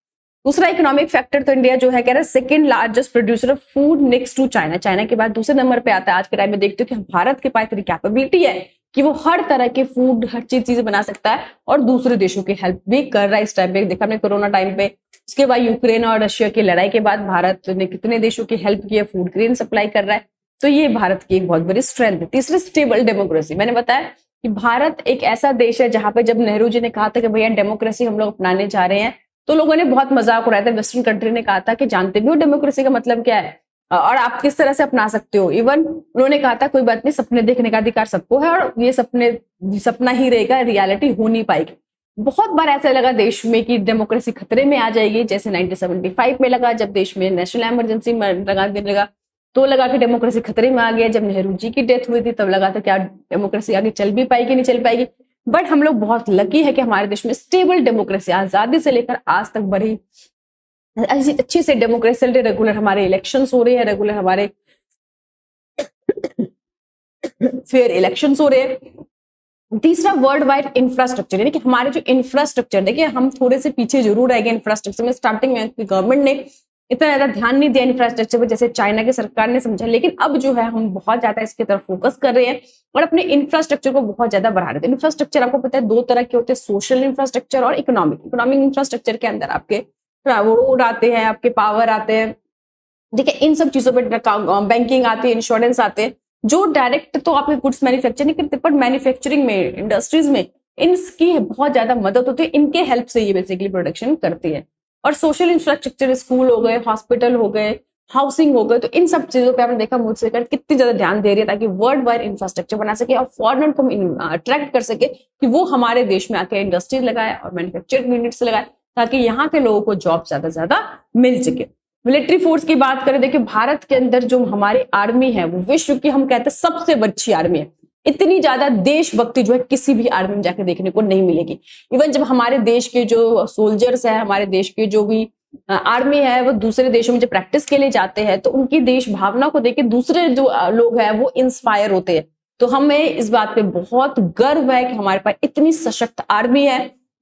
दूसरा इकोनॉमिक फैक्टर, तो इंडिया जो है कह रहा है second largest producer of food next to China. China के बाद दूसरे नंबर पे आता है। आज के टाइम में देखते हो कि भारत के पास इतनी कैपेबिलिटी है कि वो हर तरह के फूड, हर चीज बना सकता है और दूसरे देशों की हेल्प भी कर रहा है। इस टाइम पे देखा हमने कोरोना टाइम पे, उसके बाद यूक्रेन और रशिया की लड़ाई के बाद भारत ने कितने देशों की हेल्प की है, फूड ग्रेन सप्लाई कर रहा है। तो ये भारत की एक बहुत बड़ी स्ट्रेंथ है। तीसरी, स्टेबल डेमोक्रेसी। मैंने बताया कि भारत एक ऐसा देश है जहां पे जब नेहरू जी ने कहा था कि भैया डेमोक्रेसी हम लोग अपनाने जा रहे हैं, तो लोगों ने बहुत मजाक उड़ाया था। वेस्टर्न कंट्री ने कहा था कि जानते भी हो डेमोक्रेसी का मतलब क्या है और आप किस तरह से अपना सकते हो। इवन उन्होंने कहा था कोई बात नहीं, सपने देखने का अधिकार सबको है और ये सपना ही रहेगा, रियलिटी हो नहीं पाएगी। बहुत बार ऐसा लगा देश में कि डेमोक्रेसी खतरे में आ जाएगी, जैसे 1975 में लगा, जब देश में नेशनल इमरजेंसी लगा देने लगा तो लगा कि डेमोक्रेसी खतरे में आ गया। जब नेहरू जी की डेथ हुई थी तब लगा था क्या डेमोक्रेसी आगे चल भी पाएगी, नहीं चल पाएगी। बट हम लोग बहुत लकी है कि हमारे देश में स्टेबल डेमोक्रेसी आजादी से लेकर आज तक बढ़ी अच्छे से डेमोक्रेसी चल रही, रेगुलर हमारे इलेक्शंस हो रहे हैं, रेगुलर हमारे फेयर इलेक्शंस हो रहे हैं। तीसरा, वर्ल्ड वाइड इंफ्रास्ट्रक्चर, यानी कि हमारे जो इंफ्रास्ट्रक्चर, देखिए हम थोड़े से पीछे जरूर रह गए इंफ्रास्ट्रक्चर में। स्टार्टिंग में गवर्नमेंट ने इतना ज्यादा ध्यान नहीं दिया इंफ्रास्ट्रक्चर पर जैसे चाइना की सरकार ने समझा, लेकिन अब जो है हम बहुत ज्यादा इसकी तरफ फोकस कर रहे हैं और अपने इंफ्रास्ट्रक्चर को बहुत ज्यादा बढ़ा रहे हैं। इंफ्रास्ट्रक्चर आपको पता है दो तरह के होते हैं, सोशल इंफ्रास्ट्रक्चर और इकोनॉमिक इंफ्रास्ट्रक्चर के अंदर आपके रोड आते हैं, आपके पावर आते हैं, ठीक है, इन सब चीजों पर बैंकिंग आती है, इंश्योरेंस आते हैं, जो डायरेक्ट तो आपके गुड्स मैन्युफैक्चर नहीं करते, पर मैन्युफैक्चरिंग में, इंडस्ट्रीज में इनकी बहुत ज्यादा मदद होती है। इनके हेल्प से ये बेसिकली प्रोडक्शन करती है। और सोशल इंफ्रास्ट्रक्चर, स्कूल हो गए, हॉस्पिटल हो गए, हाउसिंग हो गए, तो इन सब चीजों पे आपने देखा मोदी सरकार कितनी ज्यादा ध्यान दे रही है ताकि वर्ल्ड वाइड इंफ्रास्ट्रक्चर बना सके और फॉरेनर को अट्रैक्ट कर सके कि वो हमारे देश में आके इंडस्ट्रीज लगाए और मैन्युफैक्चरिंग यूनिट्स लगाए ताकि यहाँ के लोगों को जॉब ज्यादा से ज्यादा मिल सके। मिलिट्री फोर्स की बात करें, देखिए भारत के अंदर जो हमारी आर्मी है वो विश्व की हम कहते हैं सबसे अच्छी आर्मी है। इतनी ज्यादा देशभक्ति जो है किसी भी आर्मी में जाके देखने को नहीं मिलेगी। इवन जब हमारे देश के जो सोल्जर्स है, हमारे देश के जो भी आर्मी है, वो दूसरे देशों में जब प्रैक्टिस के लिए जाते हैं तो उनकी देश भावना को देख के दूसरे जो लोग हैं वो इंस्पायर होते हैं। तो हमें इस बात पे बहुत गर्व है कि हमारे पास इतनी सशक्त आर्मी है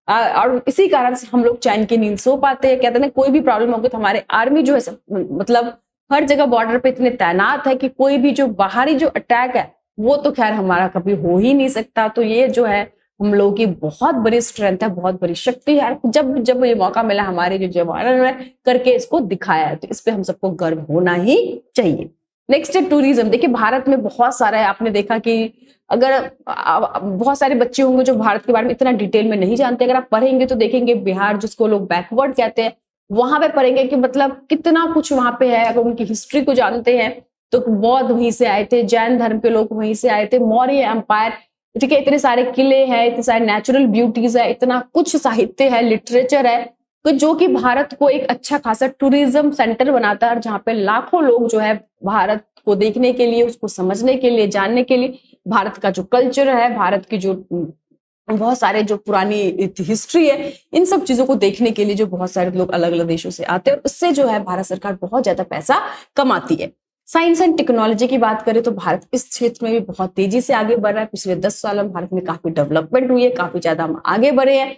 और इसी कारण से हम लोग चैन की नींद सो पाते हैं। कहते हैं कोई भी प्रॉब्लम होगी तो हमारे आर्मी जो है मतलब हर जगह बॉर्डर पे इतने तैनात है कि कोई भी जो बाहरी जो अटैक है वो तो खैर हमारा कभी हो ही नहीं सकता। तो ये जो है हम लोगों की बहुत बड़ी स्ट्रेंथ है, बहुत बड़ी शक्ति है। जब जब ये मौका मिला हमारे जो जवानों ने करके इसको दिखाया है तो इस पे हम सबको गर्व होना ही चाहिए। नेक्स्ट है टूरिज्म। देखिए भारत में बहुत सारा है, आपने देखा कि अगर बहुत सारे बच्चे होंगे जो भारत के बारे में इतना डिटेल में नहीं जानते, अगर आप पढ़ेंगे तो देखेंगे बिहार जिसको लोग बैकवर्ड कहते हैं वहां पे पढ़ेंगे कि मतलब कितना कुछ वहां पे है। अगर उनकी हिस्ट्री को जानते हैं तो बौद्ध वहीं से आए थे, जैन धर्म के लोग वहीं से आए थे, मौर्य एम्पायर, ठीक है, इतने सारे किले हैं, इतने सारे नेचुरल ब्यूटीज है, इतना कुछ साहित्य है, लिटरेचर है, तो जो कि भारत को एक अच्छा खासा टूरिज्म सेंटर बनाता है, जहाँ पे लाखों लोग जो है भारत को देखने के लिए, उसको समझने के लिए, जानने के लिए, भारत का जो कल्चर है, भारत की जो बहुत सारे जो पुरानी हिस्ट्री है, इन सब चीजों को देखने के लिए जो बहुत सारे लोग अलग अलग देशों से आते हैं, उससे जो है भारत सरकार बहुत ज्यादा पैसा कमाती है। साइंस एंड टेक्नोलॉजी की बात करें तो भारत इस क्षेत्र में भी बहुत तेजी से आगे बढ़ रहा है। पिछले 10 सालों में भारत में काफी डेवलपमेंट हुई है, काफी ज्यादा हम आगे बढ़े हैं।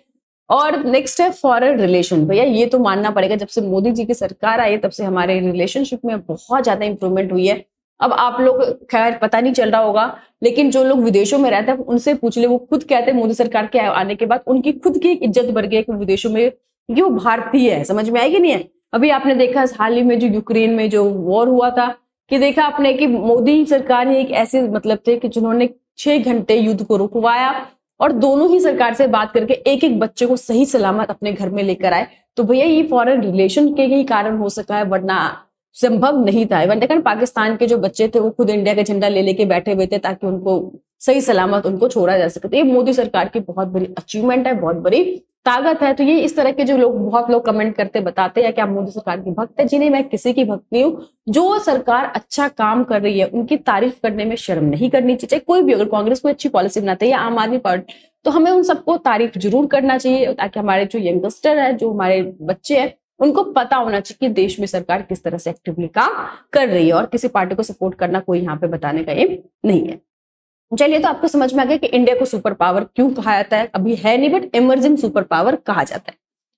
और नेक्स्ट है फॉरेन रिलेशन। भैया ये तो मानना पड़ेगा, जब से मोदी जी की सरकार आई तब से हमारे रिलेशनशिप में बहुत ज्यादा इंप्रूवमेंट हुई है। अब आप लोग खैर पता नहीं चल रहा होगा, लेकिन जो लोग विदेशों में रहते हैं उनसे पूछ ले, वो खुद कहते हैं मोदी सरकार के आने के बाद उनकी खुद की इज्जत बढ़ गई है विदेशों में, क्योंकि वो भारतीय है। समझ में आएगी नहीं है? अभी आपने देखा हाल ही में जो यूक्रेन में जो वॉर हुआ था, कि देखा आपने कि मोदी सरकार ही एक ऐसे मतलब थे कि जिन्होंने 6 घंटे युद्ध को रुकवाया और दोनों ही सरकार से बात करके एक एक बच्चे को सही सलामत अपने घर में लेकर आए। तो भैया ये फॉरेन रिलेशन के ही कारण हो सका है, वरना संभव नहीं था। इवन देखा पाकिस्तान के जो बच्चे थे वो खुद इंडिया का झंडा ले लेके बैठे हुए थे ताकि उनको सही सलामत उनको छोड़ा जा सके। तो ये मोदी सरकार की बहुत बड़ी अचीवमेंट है, बहुत बड़ी ताकत है। तो ये इस तरह के जो लोग, बहुत लोग कमेंट करते बताते हैं कि आप मोदी सरकार की भक्त है। जी नहीं, मैं किसी की भक्त नहीं हूँ। जो सरकार अच्छा काम कर रही है उनकी तारीफ करने में शर्म नहीं करनी चाहिए। कोई भी, अगर कांग्रेस कोई अच्छी पॉलिसी बनाते है या आम आदमी पार्टी, तो हमें उन सबको तारीफ जरूर करना चाहिए ताकि हमारे जो यंगस्टर है, जो हमारे बच्चे हैं, उनको पता होना चाहिए कि देश में सरकार किस तरह से एक्टिवली काम कर रही है। और किसी पार्टी को सपोर्ट करना कोई यहाँ पे बताने का एम नहीं है। चलिए, तो आपको समझ में आ गया कि इंडिया को सुपर पावर क्यों कहा जाता है। अभी है नहीं, बट इमर्जिंग सुपर पावर कहा जाता है।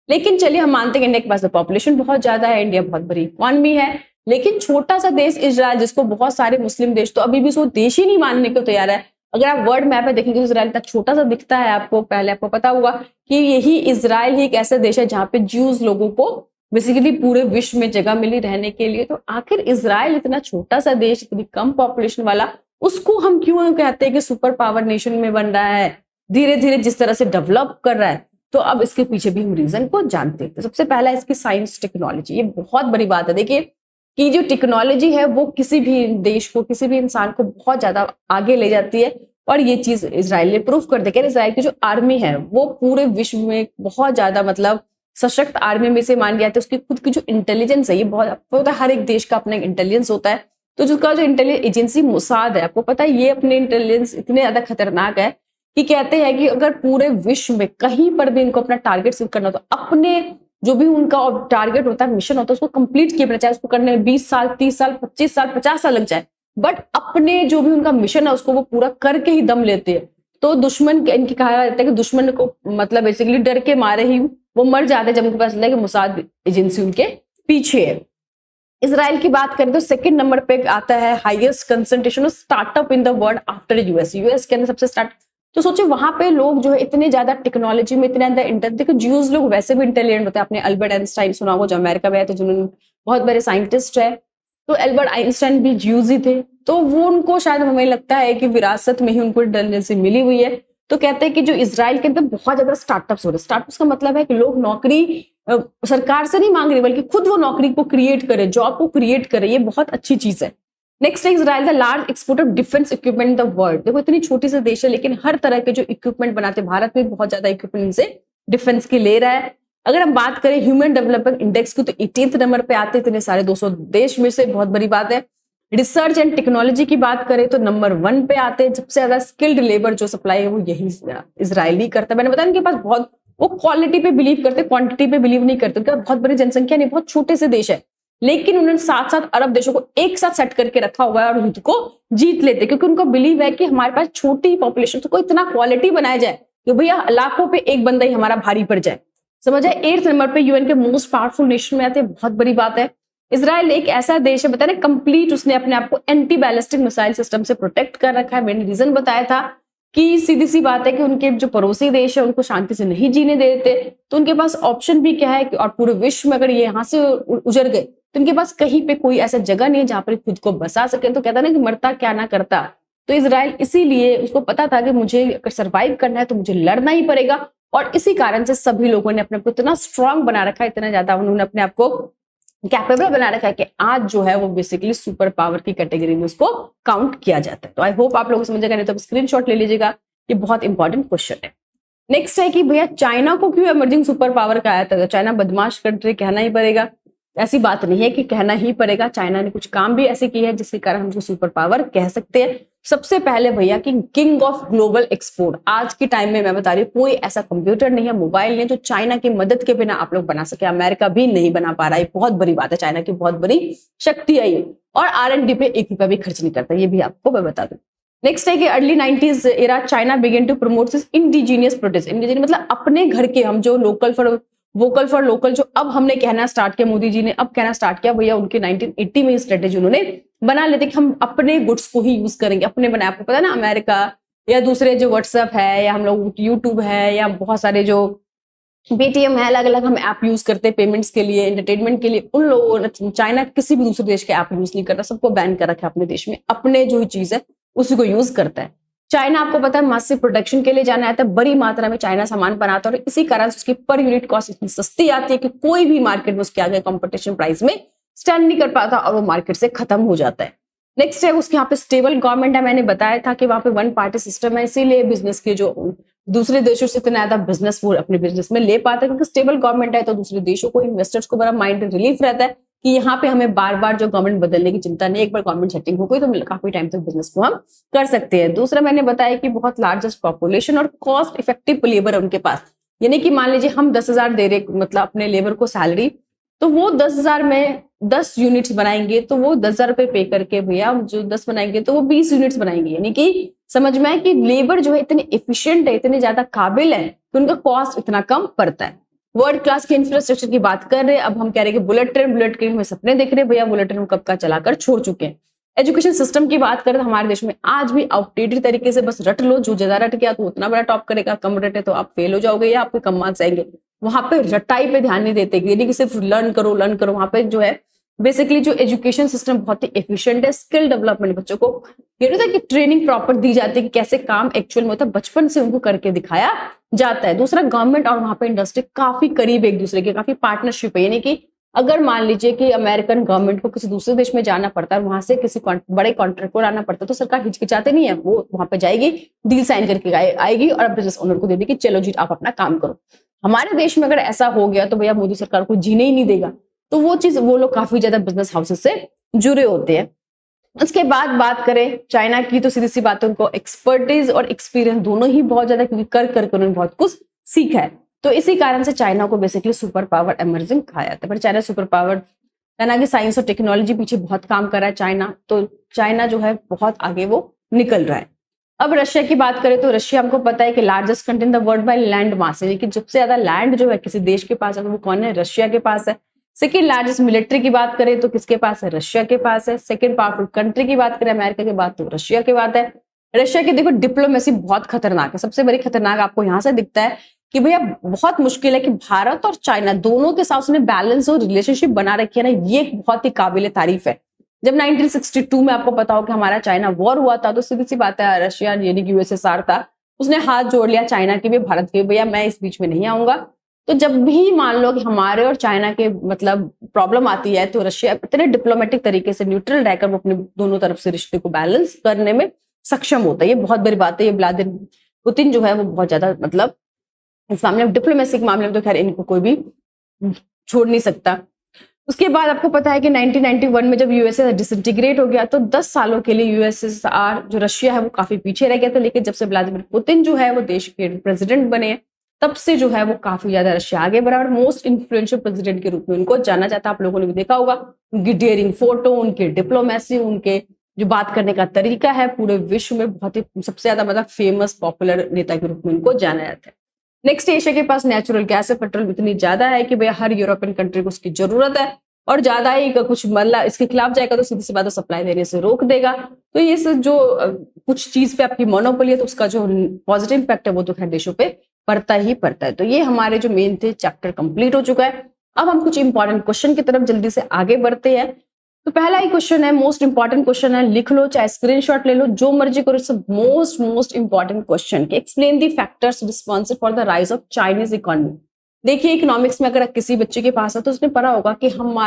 लेकिन चलिए हम मानते हैं इंडिया के पास पॉपुलेशन बहुत ज्यादा है, इंडिया बहुत बड़ी इकॉनमी है, लेकिन छोटा सा देश इजराइल, जिसको बहुत सारे मुस्लिम देश तो अभी भी उसको देश ही नहीं मानने को तैयार है, अगर आप वर्ल्ड मैप में देखेंगे तो इजराइल इतना छोटा सा दिखता है आपको, पहले आपको पता होगा कि यही इजराइल ही एक ऐसा देश है जहाँ पे ज्यूज लोगों को बेसिकली पूरे विश्व में जगह मिली रहने के लिए। तो आखिर इजराइल इतना छोटा सा देश, इतनी कम पॉपुलेशन वाला, उसको हम क्यों कहते हैं कि सुपर पावर नेशन में बन रहा है, धीरे धीरे जिस तरह से डेवलप कर रहा है। तो अब इसके पीछे भी हम रीजन को जानते हैं। तो सबसे पहला इसकी साइंस टेक्नोलॉजी, ये बहुत बड़ी बात है। देखिए कि जो टेक्नोलॉजी है वो किसी भी देश को, किसी भी इंसान को बहुत ज्यादा आगे ले जाती है, और ये चीज इजराइल ने प्रूव कर दिया। इजराइल की जो आर्मी है वो पूरे विश्व में बहुत ज्यादा मतलब सशक्त आर्मी में से मान जाती है। उसकी खुद की जो इंटेलिजेंस है, ये बहुत, आपको पता है हर एक देश का अपना इंटेलिजेंस होता है। तो जिसका जो इंटेलिजेंस एजेंसी मोसाद है, आपको पता है ये अपने इंटेलिजेंस इतने ज्यादा खतरनाक है कि कहते हैं कि अगर पूरे विश्व में कहीं पर भी इनको अपना टारगेट सेट करना, तो अपने जो भी उनका टारगेट होता है, मिशन होता है, उसको कंप्लीट किए बिना, चाहे उसको करने में 20 साल, 30 साल, 25 साल, 50 साल लग जाए, बट अपने जो भी उनका मिशन है उसको वो पूरा करके ही दम लेते हैं। तो दुश्मन के, इनकी कहा जाता है कि दुश्मन को मतलब बेसिकली डर के मारे ही वो मर जाते जब उनको पता चलता है कि मोसाद एजेंसी उनके पीछे है। इजराइल की बात करें तो सेकंड नंबर पे आता है highest concentration of startup in the world after US. US के अंदर सबसे स्टार्ट, तो सोचिए वहां पे लोग जो है इतने ज्यादा टेक्नोलॉजी में इतने ज्यादा इंटेलिजेंट, देखो ज्यूज लोग वैसे भी इंटेलिजेंट होते हैं। आपने अल्बर्ट आइंस्टाइन सुना होगा जो अमेरिका में है, तो जिन्होंने बहुत बड़े साइंटिस्ट है, तो अल्बर्ट आइंस्टाइन भी ज्यूज ही थे। तो वो उनको शायद हमें लगता है कि विरासत में ही उनको इंटेलिजेंस मिली हुई है। तो कहते हैं कि जो इजराइल के अंदर बहुत ज्यादा स्टार्टअप्स हो रहे हैं। स्टार्टअप्स का मतलब है कि लोग नौकरी सरकार से नहीं मांग रहे, बल्कि खुद वो नौकरी को क्रिएट करे, जॉब को क्रिएट करे। ये बहुत अच्छी चीज है। नेक्स्ट है Israel the large exporter of defence equipment in the world. देखो इतनी छोटी सी देश है लेकिन हर तरह के जो इक्विपमेंट बनाते हैं, भारत में बहुत ज्यादा इक्विपमेंट से डिफेंस की ले रहा है। अगर हम बात करें ह्यूमन डेवलपमेंट इंडेक्स की, तो 18th नंबर पे आते हैं इतने सारे 200 देश में से, बहुत बड़ी बात है। रिसर्च एंड टेक्नोलॉजी की बात करें तो नंबर 1 पे आते हैं। सबसे ज्यादा स्किल्ड लेबर जो सप्लाई है वो यही इजराइली करता है। मैंने बताया इनके पास बहुत, वो क्वालिटी पे बिलीव करते, क्वांटिटी पे बिलीव नहीं करते। उनका बहुत बड़ी जनसंख्या नहीं, बहुत छोटे से देश है, लेकिन उन्होंने 7-7 अरब देशों को एक साथ सेट करके रखा हुआ है और युद्ध को जीत लेते, क्योंकि उनका बिलीव है कि हमारे पास छोटी पॉपुलेशन, तो कोई इतना क्वालिटी बनाया जाए कि भैया लाखों पे एक बंदा ही हमारा भारी पड़ जाए। समझ आए। 8th नंबर पे यूएन के मोस्ट पावरफुल नेशन में आते हैं, बहुत बड़ी बात है। इजराइल एक ऐसा देश है, बताया ना, कंप्लीट उसने अपने आप को एंटी बैलिस्टिक मिसाइल सिस्टम से प्रोटेक्ट कर रखा है। मैंने रीजन बताया था कि सीधी सी बात है कि उनके जो पड़ोसी देश है उनको शांति से नहीं जीने देते, तो उनके पास ऑप्शन भी क्या है कि, और पूरे विश्व में अगर ये यहाँ से उजड़ गए तो इनके पास कहीं पे कोई ऐसा जगह नहीं है जहां पर खुद को बसा सके। तो कहता ना कि मरता क्या ना करता। तो इजराइल इसीलिए उसको पता था कि मुझे अगर सर्वाइव करना है तो मुझे लड़ना ही पड़ेगा, और इसी कारण से सभी लोगों ने अपने आप को इतना स्ट्रांग बना रखा है, इतना ज्यादा उन्होंने अपने आप को कैपेबल बना रखा है कि आज जो है वो बेसिकली सुपर पावर की कैटेगरी में उसको काउंट किया जाता है। तो आई होप आप लोग समझेगा, नहीं तो स्क्रीनशॉट ले लीजिएगा, ये बहुत इंपॉर्टेंट क्वेश्चन है। नेक्स्ट है कि भैया चाइना को क्यों इमर्जिंग सुपर पावर कहा जाता है। तो चाइना बदमाश कंट्री कहना ही पड़ेगा, ऐसी बात नहीं है कि कहना ही पड़ेगा। चाइना ने कुछ काम भी ऐसे किए हैं जिसके कारण हम उसको सुपर पावर कह सकते हैं। सबसे पहले भैया कि किंग ऑफ ग्लोबल एक्सपोर्ट, आज के टाइम में मैं बता रही हूँ कोई ऐसा कंप्यूटर नहीं है, मोबाइल नहीं, जो चाइना की मदद के बिना आप लोग बना सके। अमेरिका भी नहीं बना पा रहा है, बहुत बड़ी बात है। चाइना की बहुत बड़ी शक्ति है ये, और R&D पे 1 रुपया भी खर्च नहीं करता, ये भी आपको मैं बता दूं। नेक्स्ट है कि early 90s era China began to promote this indigenous products. Indigenous मतलब अपने घर के, हम जो local for vocal for local, जो अब हमने कहना स्टार्ट किया, मोदी जी ने अब कहना स्टार्ट किया, भैया उनके 1980 में स्ट्रेटेजी उन्होंने बना लेते कि हम अपने गुड्स को ही यूज करेंगे, अपने बनाए। आपको पता है ना, अमेरिका या दूसरे जो व्हाट्सएप है या हम लोग यूट्यूब है या बहुत सारे जो पेटीएम है, अलग अलग हम ऐप यूज करते हैं पेमेंट्स के लिए, एंटरटेनमेंट के लिए। उन लोगों ने, चाइना किसी भी दूसरे देश के ऐप यूज नहीं करता, सबको बैन कर रखा है अपने देश में। अपने जो चीज है उसी को यूज करता है। चाइना आपको पता है मासिव प्रोडक्शन के लिए जाना आता है, बड़ी मात्रा में चाइना सामान बनाता है, और इसी कारण से उसकी पर यूनिट कॉस्ट इतनी सस्ती आती है कि कोई भी मार्केट में उसके आगे कंपटीशन प्राइस में स्टैंड नहीं कर पाता और वो मार्केट से खत्म हो जाता है। नेक्स्ट है उसके यहाँ पे स्टेबल गवर्नमेंट है। मैंने बताया था कि वहां पे 1 पार्टी सिस्टम है, इसीलिए बिजनेस के जो दूसरे देशों से इतना ज्यादा बिजनेस वो अपने बिजनेस में ले पाता है, क्योंकि स्टेबल गवर्नमेंट है। तो दूसरे देशों को, इन्वेस्टर्स को बड़ा माइंड रिलीफ रहता है कि यहाँ पे हमें बार बार जो गवर्नमेंट बदलने की चिंता नहीं, एक बार गवर्नमेंट सेटिंग हो गई तो काफी टाइम तक बिजनेस को हम कर सकते हैं। दूसरा मैंने बताया कि बहुत लार्जेस्ट पॉपुलेशन और कॉस्ट इफेक्टिव लेबर है उनके पास। यानी कि मान लीजिए हम 10,000 दे रहे मतलब अपने लेबर को सैलरी, तो वो 10,000 में 10 यूनिट्स बनाएंगे, तो वो 10,000 रुपए पे करके भैया जो 10 बनाएंगे तो वो 20 यूनिट्स बनाएंगे। यानी कि समझ में आए कि लेबर जो है इतने एफिशिएंट है, इतने ज्यादा काबिल है कि उनका कॉस्ट इतना कम पड़ता है। वर्ल्ड क्लास के इंफ्रास्ट्रक्चर की बात कर रहे हैं। अब हम कह रहे हैं कि बुलेट ट्रेन, बुलेट ट्रेन में सपने देख रहे हैं, भैया बुलेट ट्रेन कब का चलाकर छोड़ चुके हैं। एजुकेशन सिस्टम की बात करें तो हमारे देश में आज भी आउटडेटेड तरीके से बस रट लो, जो ज्यादा रट गया तो उतना बड़ा टॉप करेगा, कम रटे तो आप फेल हो जाओगे या आपके कम मार्क्स आएंगे। वहां पे रटाई पे ध्यान नहीं देते, यानी कि सिर्फ लर्न करो। वहां पे जो है बेसिकली जो एजुकेशन सिस्टम बहुत ही एफिशिएंट है। स्किल डेवलपमेंट बच्चों को ये होता है कि ट्रेनिंग प्रॉपर दी जाती है कि कैसे काम एक्चुअल में होता है, बचपन से उनको करके दिखाया जाता है। दूसरा, गवर्नमेंट और वहां पे इंडस्ट्री काफी करीब एक दूसरे के, काफी पार्टनरशिप है। यानी कि अगर मान लीजिए कि अमेरिकन गवर्नमेंट को किसी दूसरे देश में जाना पड़ता है, वहां से किसी बड़े कॉन्ट्रैक्ट को लाना पड़ता है, तो सरकार हिचकिचाते नहीं है, वो वहां पे जाएगी, डील साइन करके आएगी और बिजनेस ओनर को दे देगी, चलो जी आप अपना काम करो। हमारे देश में अगर ऐसा हो गया तो भैया मोदी सरकार को जीने ही नहीं देगा। तो वो चीज, वो लोग काफी ज्यादा बिजनेस हाउसेस से जुड़े होते हैं। उसके बाद बात करें चाइना की, तो सीधी सी बात है, उनको एक्सपर्टीज और एक्सपीरियंस दोनों ही बहुत ज्यादा, क्योंकि कर करके उन्होंने बहुत कुछ सीखा है। तो इसी कारण से चाइना को बेसिकली सुपर पावर इमर्जिंग कहा जाता है। पर चाइना सुपर पावर, चाइना की साइंस और टेक्नोलॉजी पीछे बहुत काम कर रहा है चाइना, तो चाइना जो है बहुत आगे वो निकल रहा है। अब रशिया की बात करें तो रशिया हमको पता है कि largest country in the world by land mass है, लेकिन सबसे ज्यादा लैंड जो है किसी देश के पास है तो वो कौन है? रशिया के पास है। सेकेंड लार्जेस्ट मिलिट्री की बात करें तो किसके पास है? रशिया के पास है। सेकेंड पावरफुल कंट्री की बात करें अमेरिका के बाद तो रशिया के बाद है। रशिया की देखो डिप्लोमेसी बहुत खतरनाक है, सबसे बड़ी खतरनाक आपको यहां से दिखता है कि भैया बहुत मुश्किल है कि भारत और चाइना दोनों के साथ उसने बैलेंस और रिलेशनशिप बना रखी है ना, ये बहुत ही काबिले तारीफ है। जब 1962 में आपको पता हो कि हमारा चाइना वॉर हुआ था, तो सीधी सी बात है रशिया यानी कि यूएसएसआर था, उसने हाथ जोड़ लिया चाइना के भी, भारत के, भैया मैं इस बीच में नहीं आऊंगा। तो जब भी मान लो कि हमारे और चाइना के मतलब प्रॉब्लम आती है, तो रशिया इतने डिप्लोमेटिक तरीके से न्यूट्रल रहकर वो अपने दोनों तरफ से रिश्ते को बैलेंस करने में सक्षम होता है। ये बहुत बड़ी बात है। ये व्लादिमीर पुतिन जो है वो बहुत ज्यादा मतलब इस मामले में, डिप्लोमेसी के मामले में तो खैर इनको कोई भी छोड़ नहीं सकता। उसके बाद आपको पता है कि 1991 में जब यूएसए डिसइंटीग्रेट हो गया, तो 10 सालों के लिए यूएसएसआर जो रशिया है वो काफी पीछे रह गया था। लेकिन जब से व्लादिमीर पुतिन जो है वो देश के प्रेसिडेंट बने, तब से जो है वो काफी ज्यादा रशिया आगे बढ़ा और मोस्ट इन्फ्लुएंशियल प्रेसिडेंट के रूप में उनको जाना जाता है। आप लोगों ने भी देखा होगा उनकी डेयरिंग फोटो, उनके डिप्लोमेसी, उनके जो बात करने का तरीका है, पूरे विश्व में बहुत ही सबसे ज्यादा मतलब फेमस पॉपुलर नेता के रूप में उनको जाना जाता है। नेक्स्ट, एशिया के पास नेचुरल गैस है, पेट्रोल इतनी ज्यादा है कि भैया हर यूरोपियन कंट्री को उसकी जरूरत है, और ज्यादा ही कुछ मतलब इसके खिलाफ जाएगा तो सीधी सी बात है सप्लाई देने से रोक देगा। तो ये जो कुछ चीज पे आपकी मोनोपोली है, तो उसका जो पॉजिटिव इंपैक्ट है वो तो खैर देशों पे पड़ता ही पड़ता है। तो ये हमारे जो मेन थे चैप्टर कंप्लीट हो चुका है। अब हम कुछ इंपॉर्टेंट क्वेश्चन की तरफ जल्दी से आगे बढ़ते हैं। तो पहला ही क्वेश्चन है, मोस्ट इंपॉर्टेंट क्वेश्चन है, लिख लो चाहे स्क्रीनशॉट ले लो, जो मर्जी करो। It's most important question, explain the factors responsible for the rise of Chinese economy. देखिए इकोनॉमिक्स में अगर किसी बच्चे के पास है तो उसने पढ़ा होगा कि हम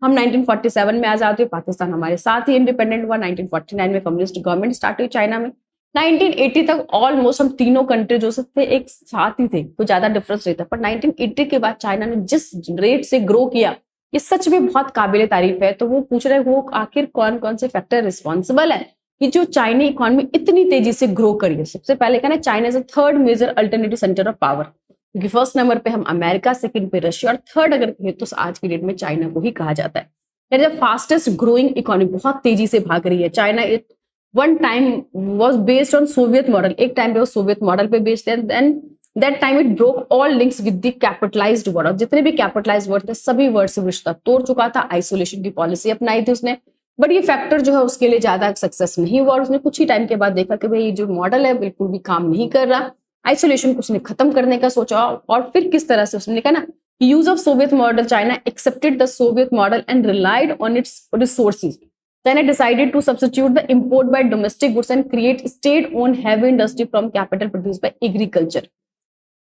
1947 में आजाद हुए, पाकिस्तान हमारे साथ ही इंडिपेंडेंट हुआ, 1949 में कम्युनिस्ट गवर्नमेंट स्टार्ट हुई चाइना में, 1980 तक ऑलमोस्ट हम तीनों कंट्री जो थे एक साथ ही थे, कोई ज्यादा डिफरेंस नहीं था। पर 1980 के बाद चाइना ने जिस रेट से ग्रो किया, ये सच में बहुत काबिले तारीफ है। तो वो पूछ रहे वो आखिर कौन कौन से फैक्टर रिस्पॉन्सिबल है कि जो चाइनी इकोनॉमी इतनी तेजी से ग्रो करी है। सबसे पहले कहना China is third major alternative centre of power, क्योंकि फर्स्ट नंबर पे हम अमेरिका, सेकंड पे रशिया और थर्ड अगर कहें तो आज की डेट में चाइना को ही कहा जाता है। जब फास्टेस्ट ग्रोइंग इकोनॉमी बहुत तेजी से भाग रही है China, it one time was based on Soviet model, एक टाइम पे वो सोवियत मॉडल पे बेस्ड है, then that time it broke all links with the capitalised word. जितने भी कैपिटलाइज्ड वर्ड थे सभी वर्ड से रिश्ता तोड़ चुका था, आइसोलेशन की पॉलिसी अपनाई थी उसने। बट ये फैक्टर जो है उसके लिए ज्यादा सक्सेस नहीं हुआ और उसने कुछ ही टाइम के बाद देखा कि भाई ये जो मॉडल है बिल्कुल भी काम नहीं कर रहा। आइसोलेशन को उसने खत्म करने का सोचा और फिर किस तरह से उसने कहा ना, use of Soviet model, China accepted the Soviet model and relied on it's resources. China decided to substitute the import by domestic goods and create state-owned heavy industry from capital produced by agriculture.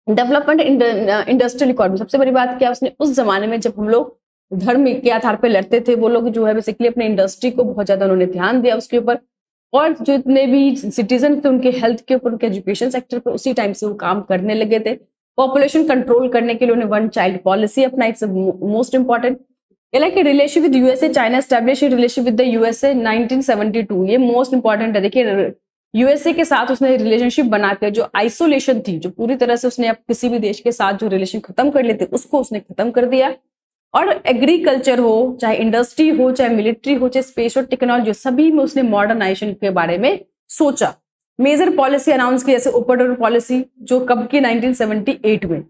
Development industrial economy, सबसे बड़ी बात क्या, उसने उस जमाने में जब हम लोग धर्म के आधार पर लड़ते थे, वो लोग जो है बेसिकली अपने इंडस्ट्री को बहुत ज्यादा उन्होंने ध्यान दिया उसके ऊपर, और जो इतने भी सिटीजन थे उनके हेल्थ के ऊपर, उनके एजुकेशन सेक्टर पर उसी टाइम से वो काम करने लगे थे। पॉपुलेशन कंट्रोल करने के लिए उन्होंने वन चाइल्ड पॉलिसी अपनाई, it's most important. like relation with USA, China establish relation with the USA 1972, ये मोस्ट इंपॉर्टेंट है। देखिए यूएसए के साथ उसने रिलेशनशिप बनाकर जो आइसोलेशन थी, जो पूरी तरह से उसने अब किसी भी देश के साथ जो रिलेशन खत्म कर लेते उसको उसने खत्म कर दिया। और एग्रीकल्चर हो, चाहे इंडस्ट्री हो, चाहे मिलिट्री हो, चाहे स्पेस और टेक्नोलॉजी, सभी में उसने मॉडर्नाइजेशन के बारे में सोचा। मेजर पॉलिसी अनाउंस की, जैसे ओपन डोर पॉलिसी जो कब की 1978 में।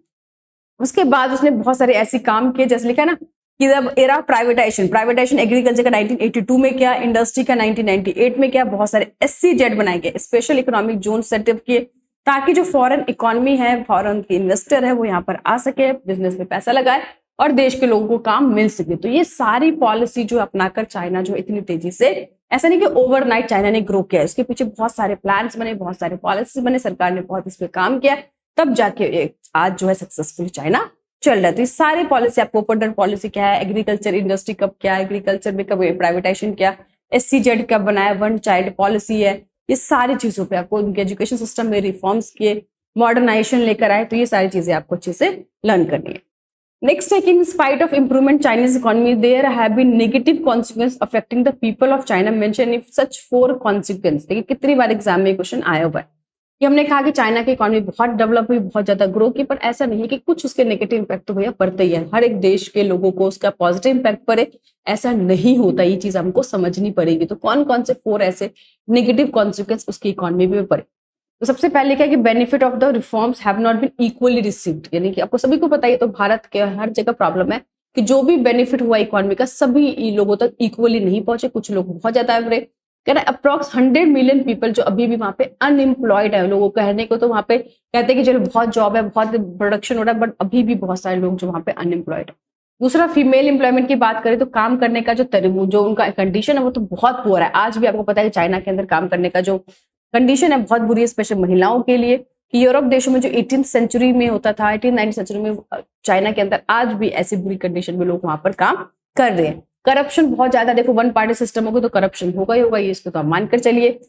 उसके बाद उसने बहुत सारे ऐसे काम किए, जैसे लिखा है ना कि जब एरा प्राइवेटाइजेशन एग्रीकल्चर का 1982 में किया, इंडस्ट्री का 1998 में किया, बहुत सारे SEZ बनाए गए, स्पेशल इकोनॉमिक जोन सेटअप किए, ताकि जो फॉरेन इकोनॉमी है, फॉरेन के इन्वेस्टर है, वो यहाँ पर आ सके, बिजनेस में पैसा लगाए और देश के लोगों को काम मिल सके। तो ये सारी पॉलिसी जो अपनाकर चाइना जो इतनी तेजी से, ऐसा नहीं कि ओवरनाइट चाइना ने ग्रो किया, इसके पीछे बहुत सारे प्लान्स बने, बहुत सारे पॉलिसी बने, सरकार ने बहुत इस पे काम किया, तब जाके आज जो है सक्सेसफुल चाइना चल रहा है। तो ये सारी पॉलिसी, आपको ओपन पॉलिसी क्या है, एग्रीकल्चर इंडस्ट्री कब क्या, एग्रीकल्चर में कब प्राइवेटाइजेशन क्या, SEZ कब बनाया, वन चाइल्ड पॉलिसी है, ये सारी चीजों पे आपको उनके एजुकेशन सिस्टम में रिफॉर्म्स किए, मॉडर्नाइजेशन लेकर आए, तो ये सारी चीजें आपको अच्छे से लर्न करनी है। Next, taking in spite of improvement Chinese economy, there have been negative consequences affecting the people of China. Mention if such 4 consequences. देखिए कितनी बार एग्जाम में क्वेश्चन आया हुआ है कि हमने कहा कि चाइना की इकोनॉमी बहुत डेवलप हुई, बहुत ज्यादा ग्रो की, पर ऐसा नहीं है कि कुछ उसके नेगेटिव इंपैक्ट तो भैया पड़ते ही है। हर एक देश के लोगों को उसका पॉजिटिव इंपैक्ट पड़े, ऐसा नहीं होता, ये चीज हमको समझनी पड़ेगी। तो कौन कौन से 4 ऐसे नेगेटिव कॉन्सिक्वेंस उसकी इकोनॉमी में पड़े? तो सबसे पहले क्या कि benefit of the reforms have not been equally received, यानी कि आपको सभी को पता है, तो भारत के हर जगह प्रॉब्लम है कि जो भी बेनिफिट हुआ इकोनॉमी का सभी लोगों तक इक्वली नहीं पहुंचे, कुछ लोग बहुत ज्यादा रहे। कह रहे अप्रॉक्स 100 मिलियन पीपल जो अभी भी वहां पे अनएम्प्लॉयड है, लोगों कहने को तो वहां पे कहते हैं कि चलो बहुत जॉब है, बहुत प्रोडक्शन हो रहा है, बट अभी भी बहुत सारे लोग जो वहां पे अनएम्प्लॉयड है। दूसरा, फीमेल एम्प्लॉयमेंट की बात करें तो काम करने का जो उनका कंडीशन है वो तो बहुत पुअर है। आज भी आपको पता है कि चाइना के अंदर काम करने का जो कंडीशन है बहुत बुरी है, स्पेशल महिलाओं के लिए। कि यूरोप देशों में जो 18th सेंचुरी में होता था, 18th-19th सेंचुरी में, चाइना के अंदर आज भी ऐसी बुरी कंडीशन में लोग वहां पर काम कर रहे हैं। करप्शन बहुत ज्यादा, देखो वन पार्टी सिस्टम होगा तो करप्शन होगा ही होगा, ये इसको तो आप मानकर चलिए।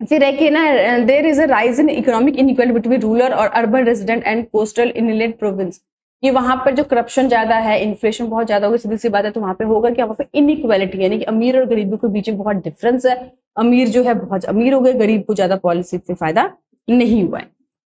फिर है कि ना, there is a rise in economic inequality between rural और urban resident and coastal inland province. कि वहां पर जो करप्शन ज्यादा है, इन्फ्लेशन बहुत ज्यादा होगी, सीधी सी बात है, तो वहां पे होगा कि वहां पे इनइक्वालिटी, यानी कि अमीर और गरीबों के बीच में बहुत डिफरेंस है। अमीर जो है बहुत अमीर हो गए, गरीब को ज्यादा पॉलिसी से फायदा नहीं हुआ है।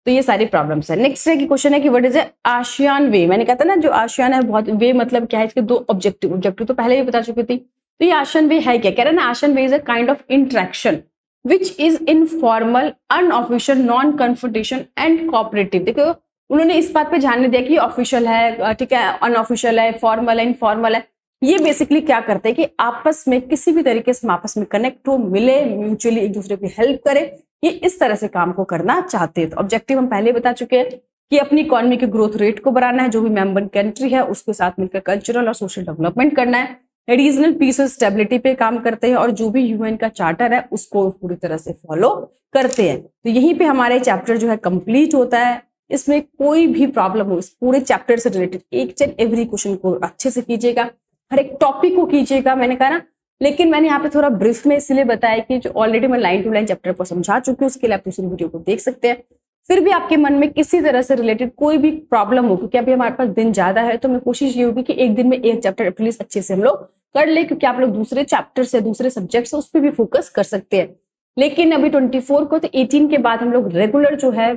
तो ये सारी प्रॉब्लम्स है। नेक्स्ट है कि क्वेश्चन है कि व्हाट इज आसियान वे। मैंने कहा था ना, जो आसियान है बहुत वे मतलब क्या है, इसके 2 ऑब्जेक्टिव तो पहले ही बता चुकी थी। तो ये आसियान वे है क्या, कह रहे हैं ना, ASEAN way is a kind of interaction which is informal, unofficial, non confrontation and cooperative. देखो उन्होंने इस बात पे ध्यान नहीं दिया कि ऑफिशियल है, ठीक है, अनऑफिशियल है, फॉर्मल है, इनफॉर्मल है। ये बेसिकली क्या करते हैं कि आपस में किसी भी तरीके से आपस में कनेक्ट हो, मिले, म्यूचुअली एक दूसरे की हेल्प करे, ये इस तरह से काम को करना चाहते हैं। तो ऑब्जेक्टिव हम पहले बता चुके हैं कि अपनी इकोनॉमी के ग्रोथ रेट को बढ़ाना है, जो भी मेंबर कंट्री है उसके साथ मिलकर कल्चरल और सोशल डेवलपमेंट करना है, रीजनल पीस और स्टेबिलिटी पे काम करते हैं, और जो भी UN का चार्टर है उसको पूरी तरह से फॉलो करते हैं। तो यहीं पे हमारे चैप्टर जो है कंप्लीट होता है। इसमें कोई भी प्रॉब्लम हो, इस पूरे चैप्टर से related each and every question को अच्छे से कीजिएगा, हर एक टॉपिक को कीजिएगा, मैंने कहा ना। लेकिन मैंने यहाँ पे थोड़ा ब्रीफ में इसलिए बताया कि जो ऑलरेडी मैं लाइन टू लाइन चैप्टर को समझा चुकी हूँ, उसके लिए आप दूसरी वीडियो को देख सकते हैं। फिर भी आपके मन में किसी तरह से रिलेटेड कोई भी प्रॉब्लम हो, क्योंकि अभी हमारे पास दिन ज्यादा है, तो मैं कोशिश ये होगी कि एक दिन में एक चैप्टर एटलीस्ट अच्छे से हम लोग कर ले, क्योंकि आप लोग दूसरे चैप्टर से, दूसरे सब्जेक्ट से उस पर भी फोकस कर सकते हैं। लेकिन अभी 24 को, तो 18 के बाद हम लोग रेगुलर जो है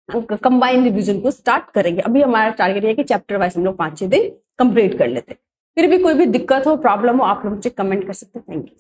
कंबाइन रिवीजन को स्टार्ट करेंगे। अभी हमारा टारगेट है कि चैप्टर वाइज हम लोग 5-6 दिन कंप्लीट कर लेते हैं। फिर भी कोई भी दिक्कत हो, प्रॉब्लम हो, आप लोग मुझे कमेंट कर सकते हैं। Thank you.